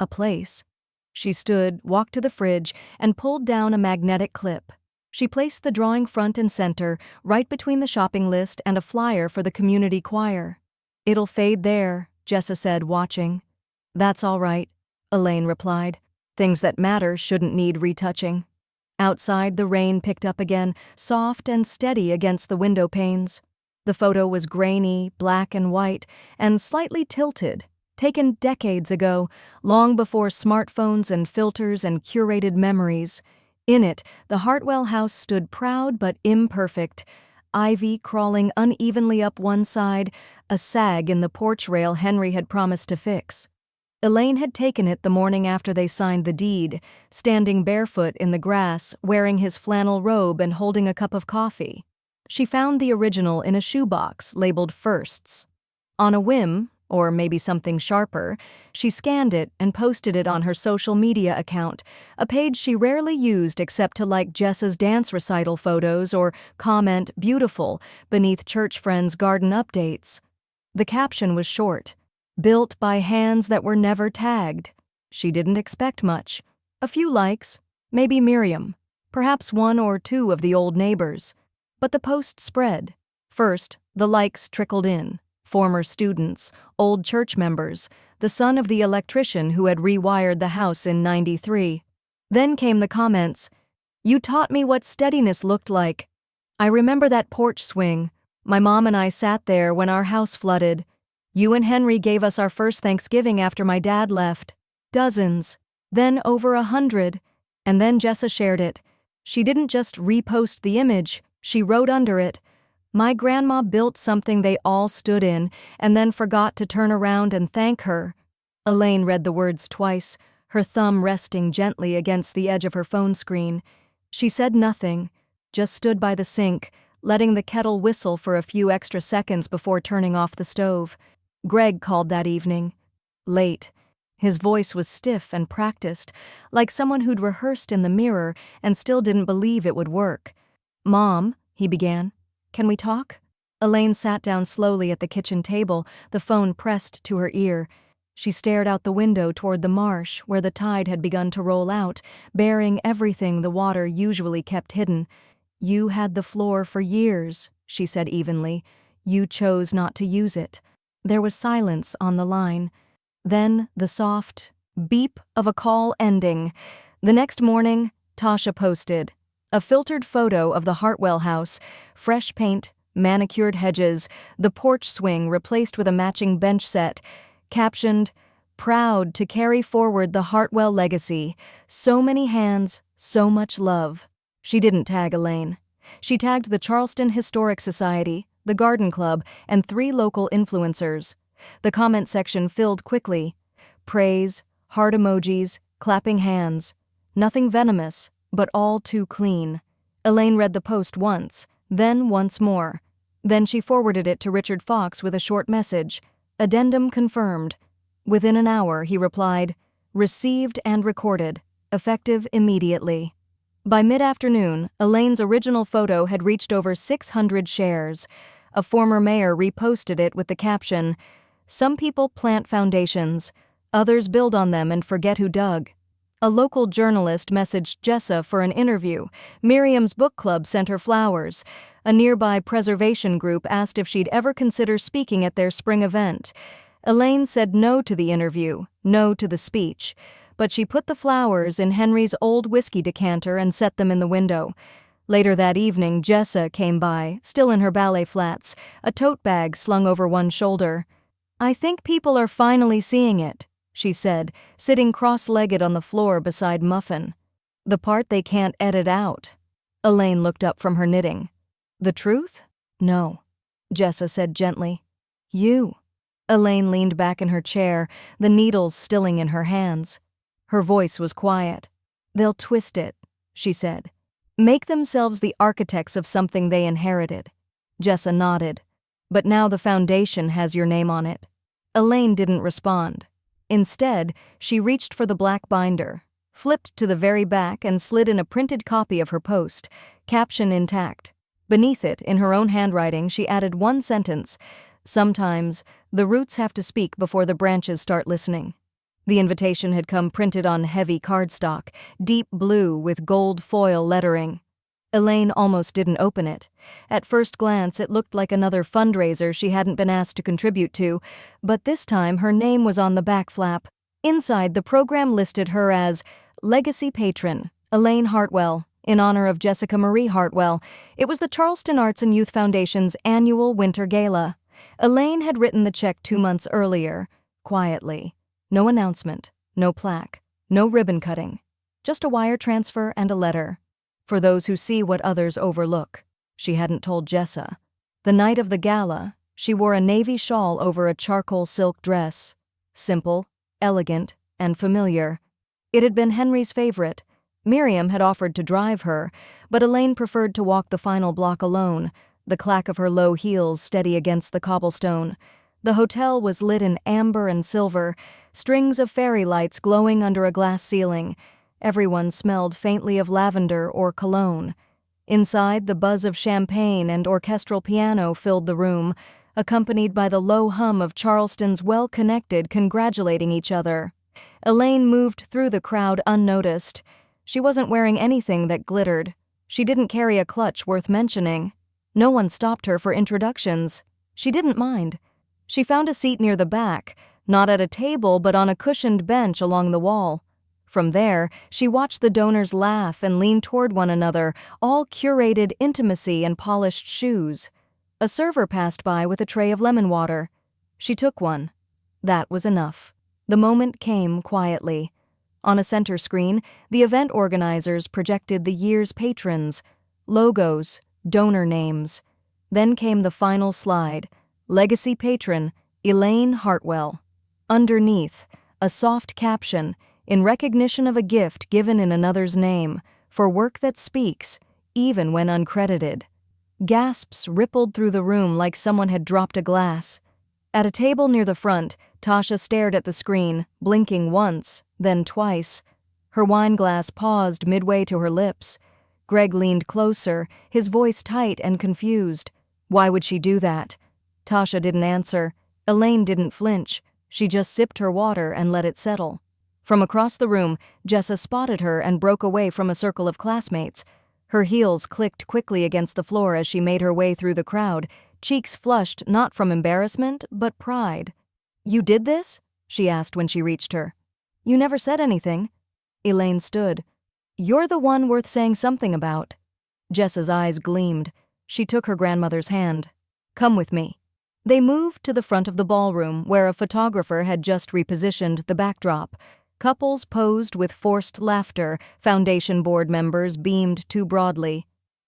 A place. She stood, walked to the fridge, and pulled down a magnetic clip. She placed the drawing front and center, right between the shopping list and a flyer for the community choir. "It'll fade there," Jessa said, watching. "That's all right," Elaine replied. "Things that matter shouldn't need retouching." Outside, the rain picked up again, soft and steady against the window panes. The photo was grainy, black and white, and slightly tilted, taken decades ago, long before smartphones and filters and curated memories. In it, the Hartwell house stood proud but imperfect, ivy crawling unevenly up one side, a sag in the porch rail Henry had promised to fix. Elaine had taken it the morning after they signed the deed, standing barefoot in the grass, wearing his flannel robe and holding a cup of coffee. She found the original in a shoebox labeled Firsts. On a whim, or maybe something sharper, she scanned it and posted it on her social media account, a page she rarely used except to like Jessa's dance recital photos or comment "beautiful" beneath church friends' garden updates. The caption was short. "Built by hands that were never tagged." She didn't expect much. A few likes, maybe Miriam, perhaps one or two of the old neighbors. But the post spread. First, the likes trickled in. Former students, old church members, the son of the electrician who had rewired the house in '93. Then came the comments. "You taught me what steadiness looked like. I remember that porch swing. My mom and I sat there when our house flooded. You and Henry gave us our first Thanksgiving after my dad left." Dozens. Then over 100. And then Jessa shared it. She didn't just repost the image, she wrote under it, My grandma built something they all stood in and then forgot to turn around and thank her. Elaine read the words twice, her thumb resting gently against the edge of her phone screen. She said nothing, just stood by the sink, letting the kettle whistle for a few extra seconds before turning off the stove. Greg called that evening. Late. His voice was stiff and practiced, like someone who'd rehearsed in the mirror and still didn't believe it would work. "Mom," he began, "can we talk?" Elaine sat down slowly at the kitchen table, the phone pressed to her ear. She stared out the window toward the marsh where the tide had begun to roll out, bearing everything the water usually kept hidden. "You had the floor for years," she said evenly. "You chose not to use it." There was silence on the line. Then the soft beep of a call ending. The next morning, Tasha posted a filtered photo of the Hartwell house, fresh paint, manicured hedges, the porch swing replaced with a matching bench set, captioned, "Proud to carry forward the Hartwell legacy. So many hands, so much love." She didn't tag Elaine. She tagged the Charleston Historic Society, the Garden Club, and 3 local influencers. The comment section filled quickly. Praise, heart emojis, clapping hands. Nothing venomous, but all too clean. Elaine read the post once, then once more. Then she forwarded it to Richard Fox with a short message. Addendum confirmed. Within an hour, he replied, "Received and recorded. Effective immediately." By mid-afternoon, Elaine's original photo had reached over 600 shares. A former mayor reposted it with the caption, "Some people plant foundations, others build on them and forget who dug." A local journalist messaged Jessa for an interview. Miriam's book club sent her flowers. A nearby preservation group asked if she'd ever consider speaking at their spring event. Elaine said no to the interview, no to the speech, but she put the flowers in Henry's old whiskey decanter and set them in the window. Later that evening, Jessa came by, still in her ballet flats, a tote bag slung over one shoulder. "I think people are finally seeing it," she said, sitting cross-legged on the floor beside Muffin. "The part they can't edit out." Elaine looked up from her knitting. "The truth?" "No," Jessa said gently. "You." Elaine leaned back in her chair, the needles stilling in her hands. Her voice was quiet. "They'll twist it," she said. "Make themselves the architects of something they inherited." Jessa nodded. "But now the foundation has your name on it." Elaine didn't respond. Instead, she reached for the black binder, flipped to the very back and slid in a printed copy of her post, caption intact. Beneath it, in her own handwriting, she added one sentence, "Sometimes, the roots have to speak before the branches start listening." The invitation had come printed on heavy cardstock, deep blue with gold foil lettering. Elaine almost didn't open it. At first glance, it looked like another fundraiser she hadn't been asked to contribute to, but this time her name was on the back flap. Inside, the program listed her as Legacy Patron, Elaine Hartwell, in honor of Jessica Marie Hartwell. It was the Charleston Arts and Youth Foundation's annual winter gala. Elaine had written the check 2 months earlier, quietly. No announcement, no plaque, no ribbon cutting. Just a wire transfer and a letter. For those who see what others overlook, she hadn't told Jessa. The night of the gala, she wore a navy shawl over a charcoal silk dress. Simple, elegant, and familiar. It had been Henry's favorite. Miriam had offered to drive her, but Elaine preferred to walk the final block alone, the clack of her low heels steady against the cobblestone. The hotel was lit in amber and silver, strings of fairy lights glowing under a glass ceiling. Everyone smelled faintly of lavender or cologne. Inside, the buzz of champagne and orchestral piano filled the room, accompanied by the low hum of Charleston's well-connected congratulating each other. Elaine moved through the crowd unnoticed. She wasn't wearing anything that glittered. She didn't carry a clutch worth mentioning. No one stopped her for introductions. She didn't mind. She found a seat near the back, not at a table but on a cushioned bench along the wall. From there, she watched the donors laugh and lean toward one another, all curated intimacy and polished shoes. A server passed by with a tray of lemon water. She took one. That was enough. The moment came quietly. On a center screen, the event organizers projected the year's patrons, logos, donor names. Then came the final slide. Legacy patron, Elaine Hartwell. Underneath, a soft caption, in recognition of a gift given in another's name, for work that speaks, even when uncredited. Gasps rippled through the room like someone had dropped a glass. At a table near the front, Tasha stared at the screen, blinking once, then twice. Her wine glass paused midway to her lips. Greg leaned closer, his voice tight and confused. Why would she do that? Tasha didn't answer. Elaine didn't flinch. She just sipped her water and let it settle. From across the room, Jessa spotted her and broke away from a circle of classmates. Her heels clicked quickly against the floor as she made her way through the crowd, cheeks flushed not from embarrassment, but pride. "You did this?" she asked when she reached her. "You never said anything." Elaine stood. "You're the one worth saying something about." Jessa's eyes gleamed. She took her grandmother's hand. "Come with me." They moved to the front of the ballroom, where a photographer had just repositioned the backdrop. Couples posed with forced laughter, foundation board members beamed too broadly.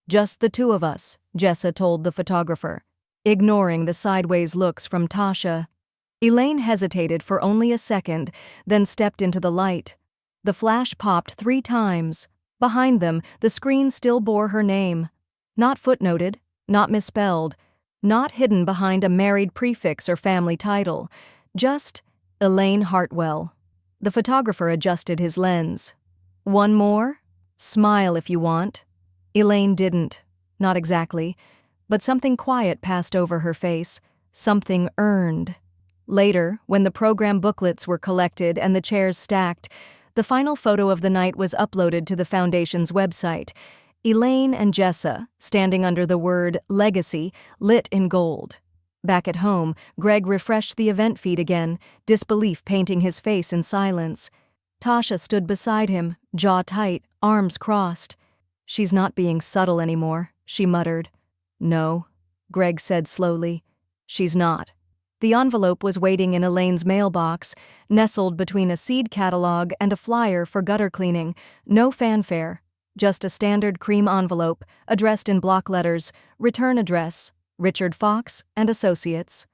"Just the two of us," Jessa told the photographer, ignoring the sideways looks from Tasha. Elaine hesitated for only a second, then stepped into the light. The flash popped 3 times. Behind them, the screen still bore her name. Not footnoted, not misspelled, not hidden behind a married prefix or family title. Just Elaine Hartwell. The photographer adjusted his lens. "One more? Smile if you want." Elaine didn't. Not exactly. But something quiet passed over her face. Something earned. Later, when the program booklets were collected and the chairs stacked, the final photo of the night was uploaded to the Foundation's website. Elaine and Jessa, standing under the word Legacy, lit in gold. Back at home, Greg refreshed the event feed again, disbelief painting his face in silence. Tasha stood beside him, jaw tight, arms crossed. "She's not being subtle anymore," she muttered. "No," Greg said slowly. "She's not." The envelope was waiting in Elaine's mailbox, nestled between a seed catalog and a flyer for gutter cleaning. No fanfare. Just a standard cream envelope, addressed in block letters, return address, Richard Fox and Associates.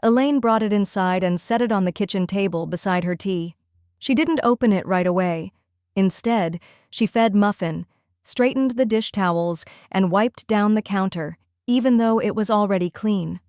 Elaine brought it inside and set it on the kitchen table beside her tea. She didn't open it right away. Instead, she fed Muffin, straightened the dish towels, and wiped down the counter, even though it was already clean.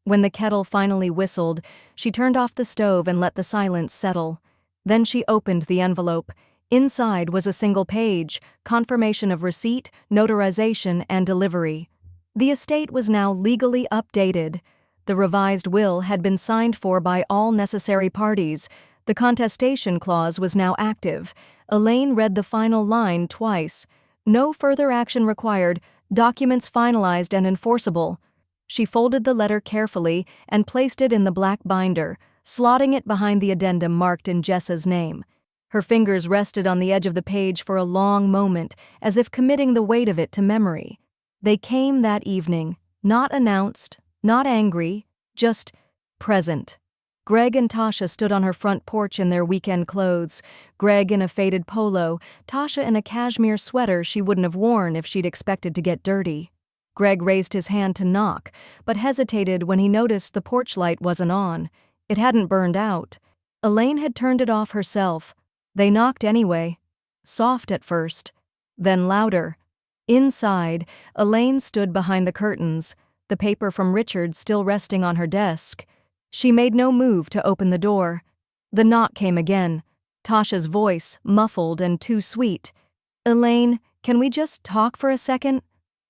When the kettle finally whistled, she turned off the stove and let the silence settle. Then she opened the envelope. Inside was a single page, confirmation of receipt, notarization, and delivery. The estate was now legally updated. The revised will had been signed for by all necessary parties. The contestation clause was now active. Elaine read the final line twice. "No further action required. Documents finalized and enforceable." She folded the letter carefully and placed it in the black binder, slotting it behind the addendum marked in Jessa's name. Her fingers rested on the edge of the page for a long moment, as if committing the weight of it to memory. They came that evening, not announced, not angry, just present. Greg and Tasha stood on her front porch in their weekend clothes, Greg in a faded polo, Tasha in a cashmere sweater she wouldn't have worn if she'd expected to get dirty. Greg raised his hand to knock, but hesitated when he noticed the porch light wasn't on. It hadn't burned out. Elaine had turned it off herself. They knocked anyway. Soft at first, then louder. Inside, Elaine stood behind the curtains, the paper from Richard still resting on her desk. She made no move to open the door. The knock came again, Tasha's voice, muffled and too sweet. "Elaine, can we just talk for a second?"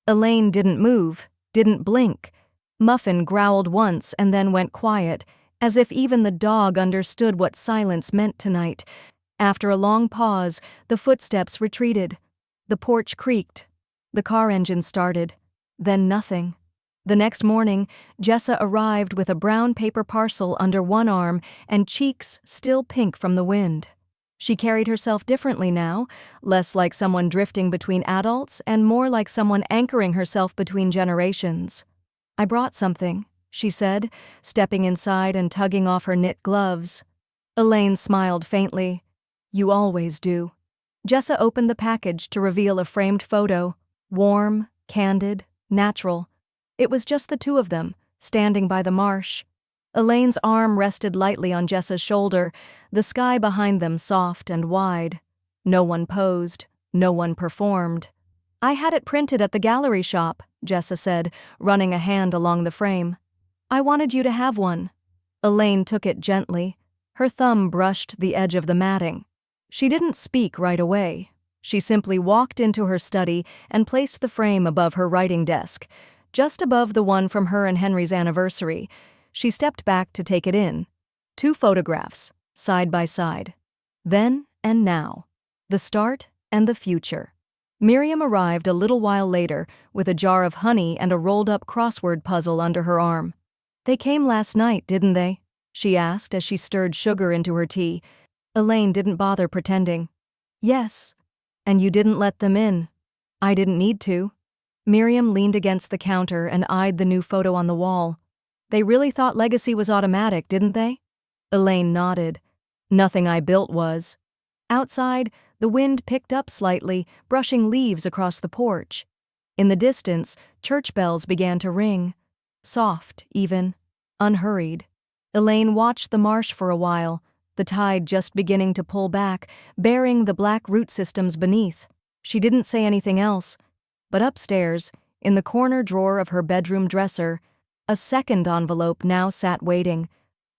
Elaine didn't move, didn't blink. Muffin growled once and then went quiet, as if even the dog understood what silence meant tonight. After a long pause, the footsteps retreated. The porch creaked. The car engine started. Then nothing. The next morning, Jessa arrived with a brown paper parcel under one arm and cheeks still pink from the wind. She carried herself differently now, less like someone drifting between adults and more like someone anchoring herself between generations. "I brought something," she said, stepping inside and tugging off her knit gloves. Elaine smiled faintly. "You always do." Jessa opened the package to reveal a framed photo, warm, candid, natural. It was just the two of them, standing by the marsh. Elaine's arm rested lightly on Jessa's shoulder, the sky behind them soft and wide. No one posed, no one performed. "I had it printed at the gallery shop," Jessa said, running a hand along the frame. "I wanted you to have one." Elaine took it gently. Her thumb brushed the edge of the matting. She didn't speak right away. She simply walked into her study and placed the frame above her writing desk, just above the one from her and Henry's anniversary. She stepped back to take it in. 2 photographs, side by side. Then and now. The start and the future. Miriam arrived a little while later with a jar of honey and a rolled-up crossword puzzle under her arm. "They came last night, didn't they?" she asked as she stirred sugar into her tea. Elaine didn't bother pretending. "Yes. And you didn't let them in." "I didn't need to." Miriam leaned against the counter and eyed the new photo on the wall. "They really thought legacy was automatic, didn't they?" Elaine nodded. "Nothing I built was." Outside, the wind picked up slightly, brushing leaves across the porch. In the distance, church bells began to ring. Soft, even, unhurried. Elaine watched the marsh for a while, the tide just beginning to pull back, bearing the black root systems beneath. She didn't say anything else. But upstairs, in the corner drawer of her bedroom dresser, a second envelope now sat waiting,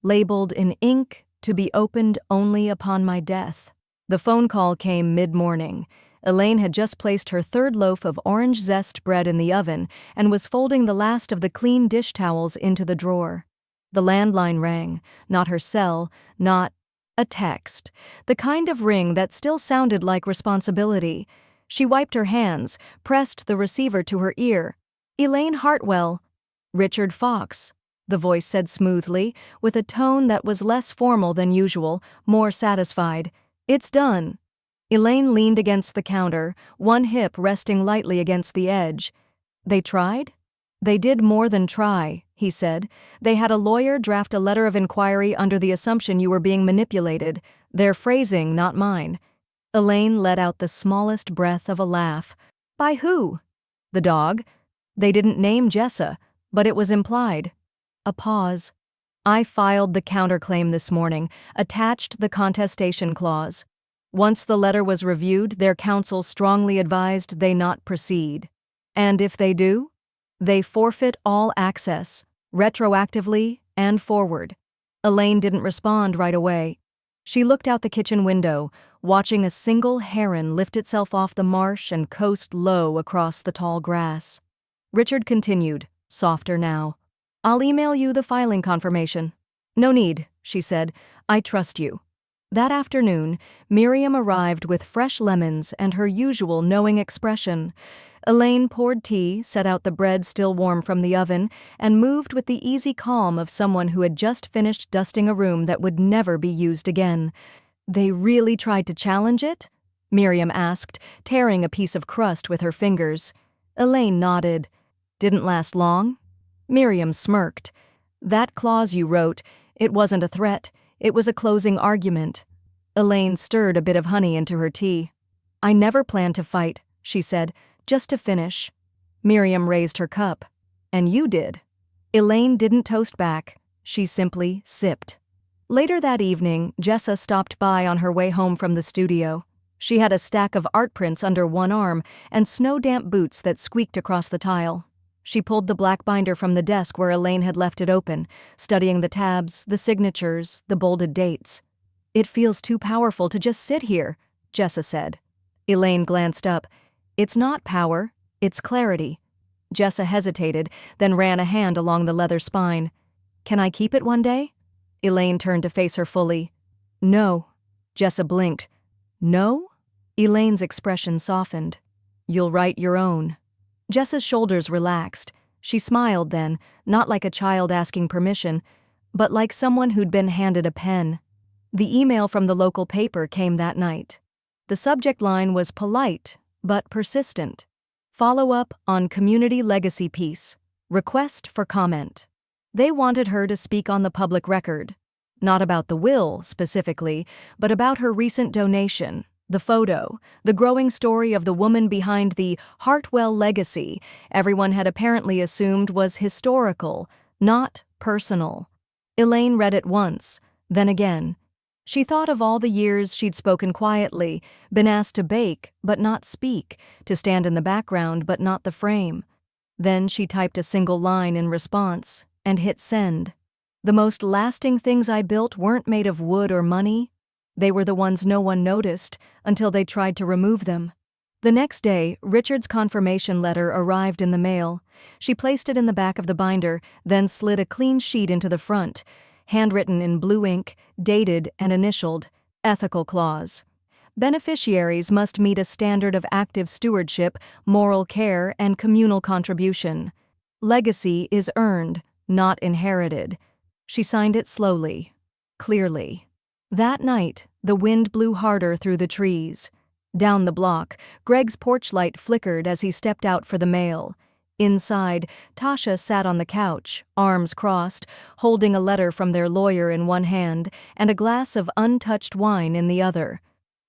labeled in ink to be opened only upon my death. The phone call came mid-morning. Elaine had just placed her 3rd loaf of orange zest bread in the oven and was folding the last of the clean dish towels into the drawer. The landline rang, not her cell, not a text, the kind of ring that still sounded like responsibility. She wiped her hands, pressed the receiver to her ear. "Elaine Hartwell." "Richard Fox," the voice said smoothly, with a tone that was less formal than usual, more satisfied. "It's done." Elaine leaned against the counter, one hip resting lightly against the edge. "They tried?" "They did more than try," he said. "They had a lawyer draft a letter of inquiry under the assumption you were being manipulated. Their phrasing, not mine." Elaine let out the smallest breath of a laugh. "By who?" "The dog." "They didn't name Jessa, but it was implied." A pause. "I filed the counterclaim this morning, attached the contestation clause. Once the letter was reviewed, their counsel strongly advised they not proceed. And if they do, they forfeit all access, retroactively and forward." Elaine didn't respond right away. She looked out the kitchen window, watching a single heron lift itself off the marsh and coast low across the tall grass. Richard continued, softer now. "I'll email you the filing confirmation." "No need," she said. "I trust you." That afternoon, Miriam arrived with fresh lemons and her usual knowing expression. Elaine poured tea, set out the bread still warm from the oven, and moved with the easy calm of someone who had just finished dusting a room that would never be used again. "They really tried to challenge it?" Miriam asked, tearing a piece of crust with her fingers. Elaine nodded. "Didn't last long?" Miriam smirked. "That clause you wrote, it wasn't a threat. It was a closing argument." Elaine stirred a bit of honey into her tea. "I never planned to fight," she said, "just to finish." Miriam raised her cup. "And you did." Elaine didn't toast back. She simply sipped. Later that evening, Jessa stopped by on her way home from the studio. She had a stack of art prints under one arm and snow-damp boots that squeaked across the tile. She pulled the black binder from the desk where Elaine had left it open, studying the tabs, the signatures, the bolded dates. "It feels too powerful to just sit here," Jessa said. Elaine glanced up. "It's not power, it's clarity." Jessa hesitated, then ran a hand along the leather spine. "Can I keep it one day?" Elaine turned to face her fully. "No." Jessa blinked. "No?" Elaine's expression softened. "You'll write your own." Jessa's shoulders relaxed. She smiled then, not like a child asking permission, but like someone who'd been handed a pen. The email from the local paper came that night. The subject line was polite, but persistent. "Follow up on community legacy piece. Request for comment." They wanted her to speak on the public record. Not about the will, specifically, but about her recent donation, The photo, the growing story of the woman behind the Hartwell legacy, everyone had apparently assumed was historical, not personal. Elaine read it once, then again. She thought of all the years she'd spoken quietly, been asked to bake but not speak, to stand in the background but not the frame. Then she typed a single line in response and hit send. The most lasting things I built weren't made of wood or money. They were the ones no one noticed until they tried to remove them. The next day, Richard's confirmation letter arrived in the mail. She placed it in the back of the binder, then slid a clean sheet into the front, handwritten in blue ink, dated and initialed, ethical clause. Beneficiaries must meet a standard of active stewardship, moral care, and communal contribution. Legacy is earned, not inherited. She signed it slowly, clearly. That night, the wind blew harder through the trees. Down the block, Greg's porch light flickered as he stepped out for the mail. Inside, Tasha sat on the couch, arms crossed, holding a letter from their lawyer in one hand and a glass of untouched wine in the other.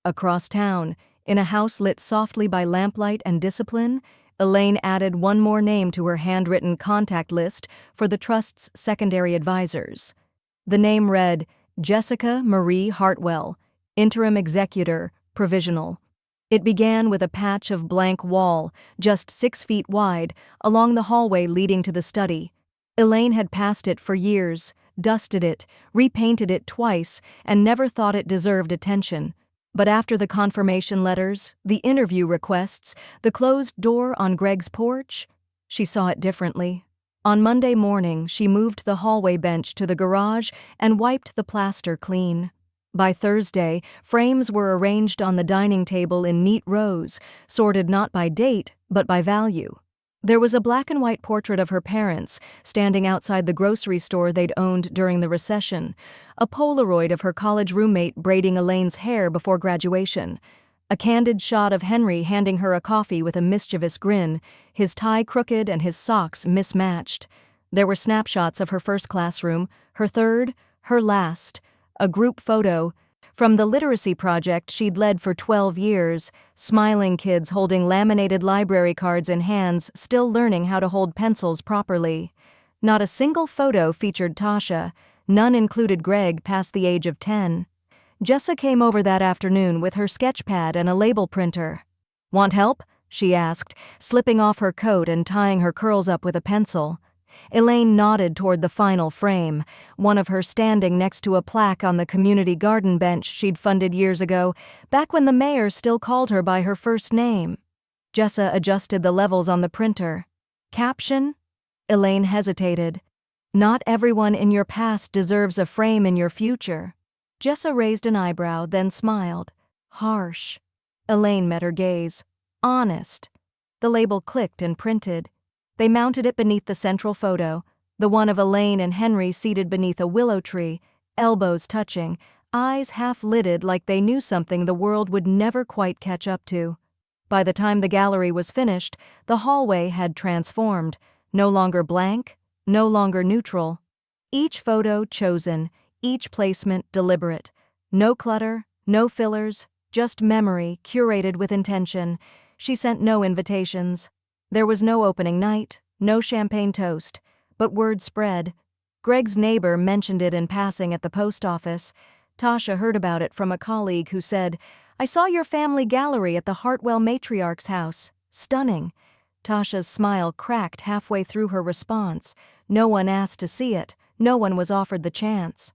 Across town, in a house lit softly by lamplight and discipline, Elaine added one more name to her handwritten contact list for the trust's secondary advisors. The name read, Jessica Marie Hartwell, Interim Executor, Provisional. It began with a patch of blank wall, just 6 feet wide, along the hallway leading to the study. Elaine had passed it for years, dusted it, repainted it twice, and never thought it deserved attention. But after the confirmation letters, the interview requests, the closed door on Greg's porch, she saw it differently. On Monday morning, she moved the hallway bench to the garage and wiped the plaster clean. By Thursday, frames were arranged on the dining table in neat rows, sorted not by date, but by value. There was a black and white portrait of her parents, standing outside the grocery store they'd owned during the recession, a Polaroid of her college roommate braiding Elaine's hair before graduation, a candid shot of Henry handing her a coffee with a mischievous grin, his tie crooked and his socks mismatched. There were snapshots of her first classroom, her third, her last, a group photo from the literacy project she'd led for 12 years, smiling kids holding laminated library cards in hands, still learning how to hold pencils properly. Not a single photo featured Tasha, none included Greg past the age of 10. Jessa came over that afternoon with her sketch pad and a label printer. "Want help?" she asked, slipping off her coat and tying her curls up with a pencil. Elaine nodded toward the final frame, one of her standing next to a plaque on the community garden bench she'd funded years ago, back when the mayor still called her by her first name. Jessa adjusted the levels on the printer. Caption? Elaine hesitated. "Not everyone in your past deserves a frame in your future." Jessa raised an eyebrow, then smiled. Harsh. Elaine met her gaze. Honest. The label clicked and printed. They mounted it beneath the central photo, the one of Elaine and Henry seated beneath a willow tree, elbows touching, eyes half-lidded like they knew something the world would never quite catch up to. By the time the gallery was finished, the hallway had transformed, no longer blank, no longer neutral. Each photo chosen, each placement deliberate. No clutter, no fillers, just memory curated with intention. She sent no invitations. There was no opening night, no champagne toast, but word spread. Greg's neighbor mentioned it in passing at the post office. Tasha heard about it from a colleague who said, "I saw your family gallery at the Hartwell matriarch's house. Stunning." Tasha's smile cracked halfway through her response. No one asked to see it. No one was offered the chance.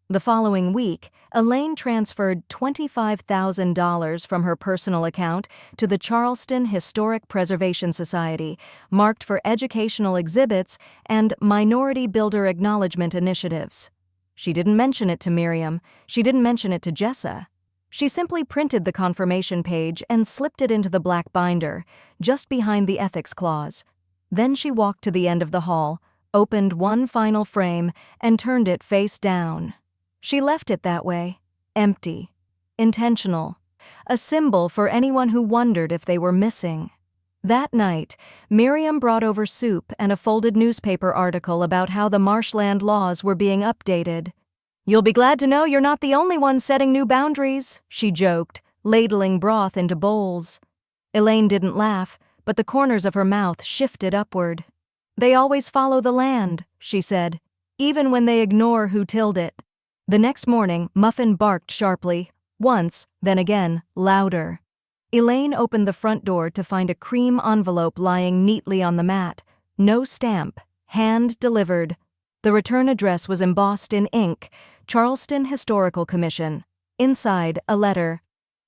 The following week, Elaine transferred $25,000 from her personal account to the Charleston Historic Preservation Society, marked for educational exhibits and minority builder acknowledgement initiatives. She didn't mention it to Miriam. She didn't mention it to Jessa. She simply printed the confirmation page and slipped it into the black binder, just behind the ethics clause. Then she walked to the end of the hall, opened one final frame, and turned it face down. She left it that way, empty, intentional, a symbol for anyone who wondered if they were missing. That night, Miriam brought over soup and a folded newspaper article about how the marshland laws were being updated. "You'll be glad to know you're not the only one setting new boundaries," she joked, ladling broth into bowls. Elaine didn't laugh, but the corners of her mouth shifted upward. "They always follow the land," she said, "even when they ignore who tilled it." The next morning, Muffin barked sharply, once, then again, louder. Elaine opened the front door to find a cream envelope lying neatly on the mat. No stamp, hand-delivered. The return address was embossed in ink, Charleston Historical Commission. Inside, a letter.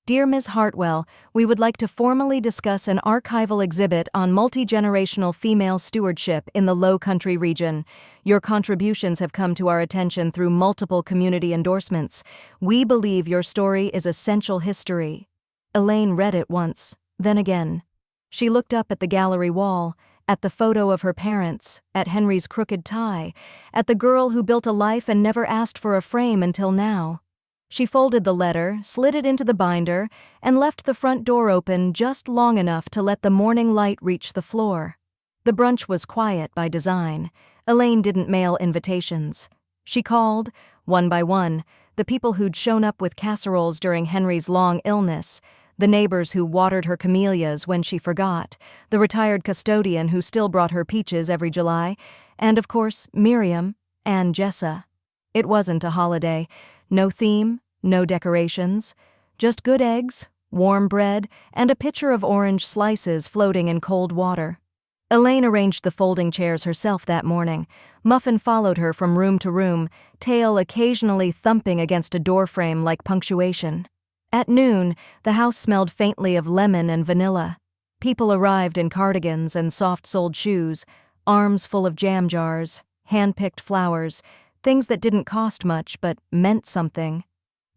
"Dear Ms. Hartwell, we would like to formally discuss an archival exhibit on multi-generational female stewardship in the Low Country region. Your contributions have come to our attention through multiple community endorsements. We believe your story is essential history." Elaine read it once, then again. She looked up at the gallery wall, at the photo of her parents, at Henry's crooked tie, at the girl who built a life and never asked for a frame until now. She folded the letter, slid it into the binder, and left the front door open just long enough to let the morning light reach the floor. The brunch was quiet by design. Elaine didn't mail invitations. She called, one by one, the people who'd shown up with casseroles during Henry's long illness, the neighbors who watered her camellias when she forgot, the retired custodian who still brought her peaches every July, and, of course, Miriam and Jessa. It wasn't a holiday. No theme, no decorations. Just good eggs, warm bread, and a pitcher of orange slices floating in cold water. Elaine arranged the folding chairs herself that morning. Muffin followed her from room to room, tail occasionally thumping against a doorframe like punctuation. At noon, the house smelled faintly of lemon and vanilla. People arrived in cardigans and soft-soled shoes, arms full of jam jars, hand-picked flowers, things that didn't cost much but meant something.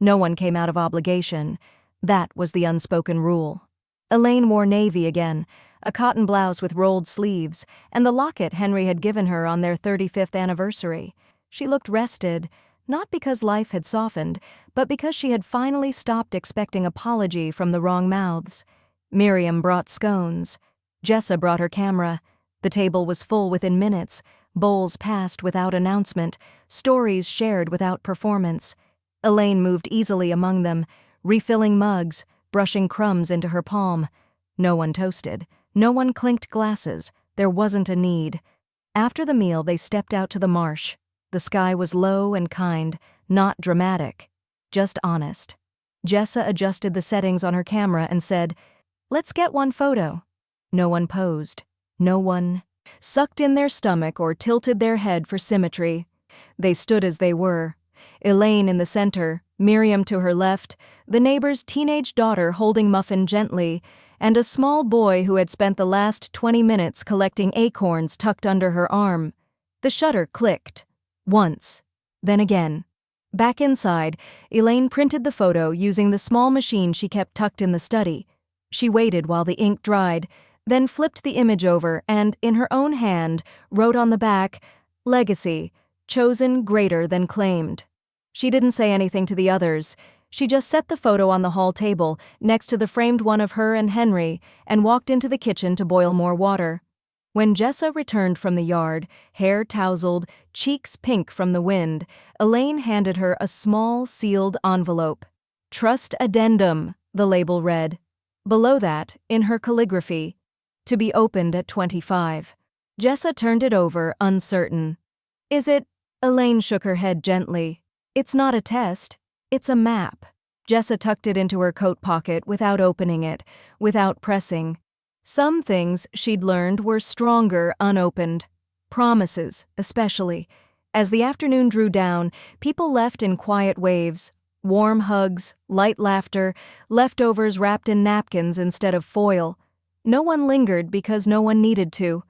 No one came out of obligation. That was the unspoken rule. Elaine wore navy again, a cotton blouse with rolled sleeves, and the locket Henry had given her on their 35th anniversary. She looked rested, not because life had softened, but because she had finally stopped expecting apology from the wrong mouths. Miriam brought scones. Jessa brought her camera. The table was full within minutes, bowls passed without announcement, stories shared without performance. Elaine moved easily among them, refilling mugs, brushing crumbs into her palm. No one toasted. No one clinked glasses. There wasn't a need. After the meal, they stepped out to the marsh. The sky was low and kind, not dramatic, just honest. Jessa adjusted the settings on her camera and said, "Let's get one photo." No one posed. No one sucked in their stomach or tilted their head for symmetry. They stood as they were. Elaine in the center, Miriam to her left, the neighbor's teenage daughter holding Muffin gently, and a small boy who had spent the last 20 minutes collecting acorns tucked under her arm. The shutter clicked. Once. Then again. Back inside, Elaine printed the photo using the small machine she kept tucked in the study. She waited while the ink dried, then flipped the image over and, in her own hand, wrote on the back, "Legacy, chosen greater than claimed." She didn't say anything to the others. She just set the photo on the hall table, next to the framed one of her and Henry, and walked into the kitchen to boil more water. When Jessa returned from the yard, hair tousled, cheeks pink from the wind, Elaine handed her a small, sealed envelope. "Trust Addendum," the label read. Below that, in her calligraphy, "To be opened at 25. Jessa turned it over, uncertain. "Is it?" Elaine shook her head gently. "It's not a test. It's a map." Jessa tucked it into her coat pocket without opening it, without pressing. Some things, she'd learned, were stronger unopened. Promises, especially. As the afternoon drew down, people left in quiet waves. Warm hugs, light laughter, leftovers wrapped in napkins instead of foil. No one lingered because no one needed to.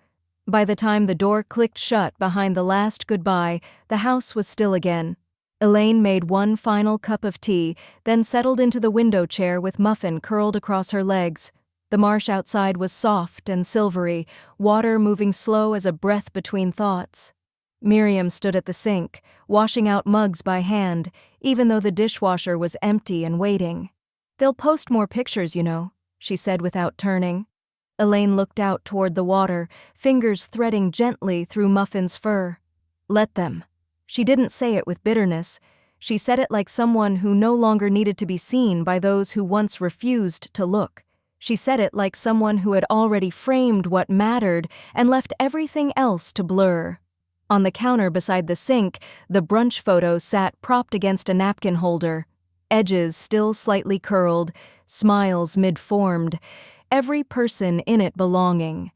By the time the door clicked shut behind the last goodbye, the house was still again. Elaine made one final cup of tea, then settled into the window chair with Muffin curled across her legs. The marsh outside was soft and silvery, water moving slow as a breath between thoughts. Miriam stood at the sink, washing out mugs by hand, even though the dishwasher was empty and waiting. "They'll post more pictures, you know," she said without turning. Elaine looked out toward the water, fingers threading gently through Muffin's fur. "Let them." She didn't say it with bitterness. She said it like someone who no longer needed to be seen by those who once refused to look. She said it like someone who had already framed what mattered and left everything else to blur. On the counter beside the sink, the brunch photo sat propped against a napkin holder, edges still slightly curled, smiles mid-formed, every person in it belonging,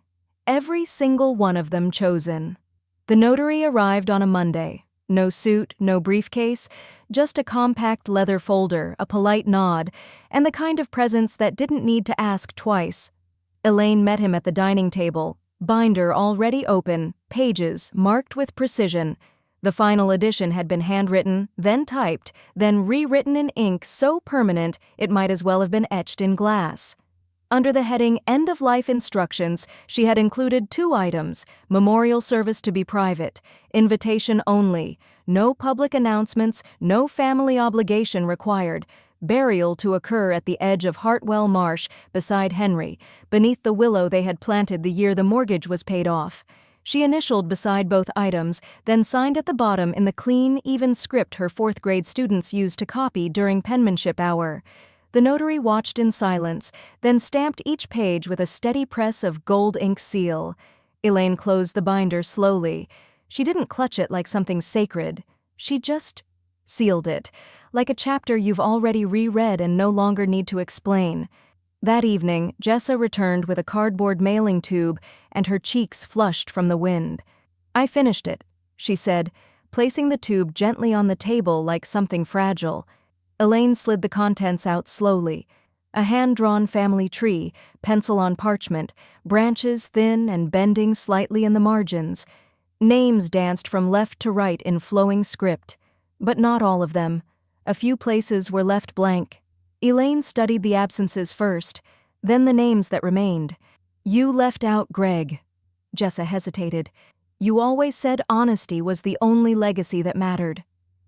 every single one of them chosen. The notary arrived on a Monday. No suit, no briefcase, just a compact leather folder, a polite nod, and the kind of presence that didn't need to ask twice. Elaine met him at the dining table, binder already open, pages marked with precision. The final edition had been handwritten, then typed, then rewritten in ink so permanent it might as well have been etched in glass. Under the heading End of Life Instructions, she had included 2 items: memorial service to be private, invitation only, no public announcements, no family obligation required, burial to occur at the edge of Hartwell Marsh beside Henry, beneath the willow they had planted the year the mortgage was paid off. She initialed beside both items, then signed at the bottom in the clean, even script her 4th-grade students used to copy during penmanship hour. The notary watched in silence, then stamped each page with a steady press of gold ink seal. Elaine closed the binder slowly. She didn't clutch it like something sacred. She just sealed it, like a chapter you've already reread and no longer need to explain. That evening, Jessa returned with a cardboard mailing tube and her cheeks flushed from the wind. "I finished it," she said, placing the tube gently on the table like something fragile. Elaine slid the contents out slowly. A hand-drawn family tree, pencil on parchment, branches thin and bending slightly in the margins. Names danced from left to right in flowing script. But not all of them. A few places were left blank. Elaine studied the absences first, then the names that remained. "You left out Greg." Jessa hesitated. "You always said honesty was the only legacy that mattered."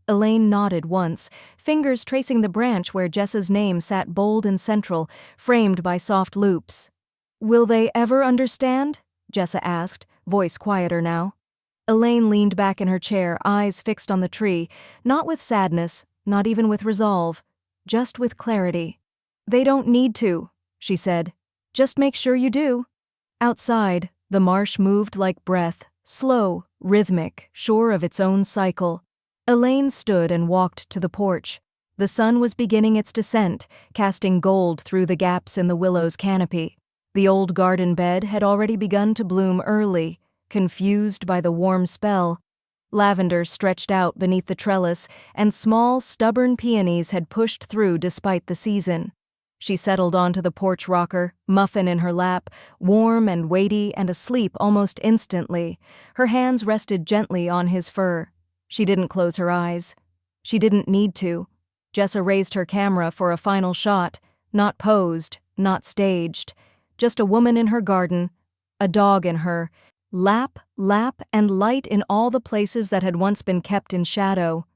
Elaine nodded once, fingers tracing the branch where Jessa's name sat bold and central, framed by soft loops. "Will they ever understand?" Jessa asked, voice quieter now. Elaine leaned back in her chair, eyes fixed on the tree, not with sadness, not even with resolve, just with clarity. "They don't need to," she said. "Just make sure you do." Outside, the marsh moved like breath, slow, rhythmic, sure of its own cycle. Elaine stood and walked to the porch. The sun was beginning its descent, casting gold through the gaps in the willow's canopy. The old garden bed had already begun to bloom early, confused by the warm spell. Lavender stretched out beneath the trellis, and small, stubborn peonies had pushed through despite the season. She settled onto the porch rocker, muffin in her lap, warm and weighty and asleep almost instantly. Her hands rested gently on his fur. She didn't close her eyes. She didn't need to. Jessa raised her camera for a final shot, not posed, not staged. Just a woman in her garden, a dog in her, lap, and light in all the places that had once been kept in shadow.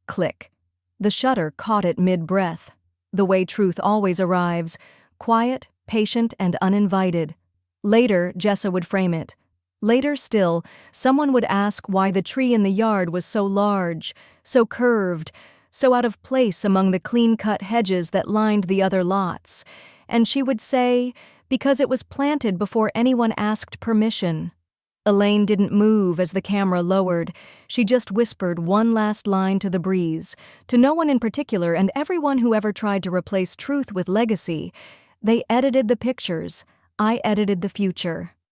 Click. The shutter caught it mid-breath, the way truth always arrives, quiet, patient, and uninvited. Later, Jessa would frame it. Later still, someone would ask why the tree in the yard was so large, so curved, so out of place among the clean-cut hedges that lined the other lots, and she would say, because it was planted before anyone asked permission. Elaine didn't move as the camera lowered. She just whispered one last line to the breeze, to no one in particular and everyone who ever tried to replace truth with legacy. They edited the pictures. I edited the future.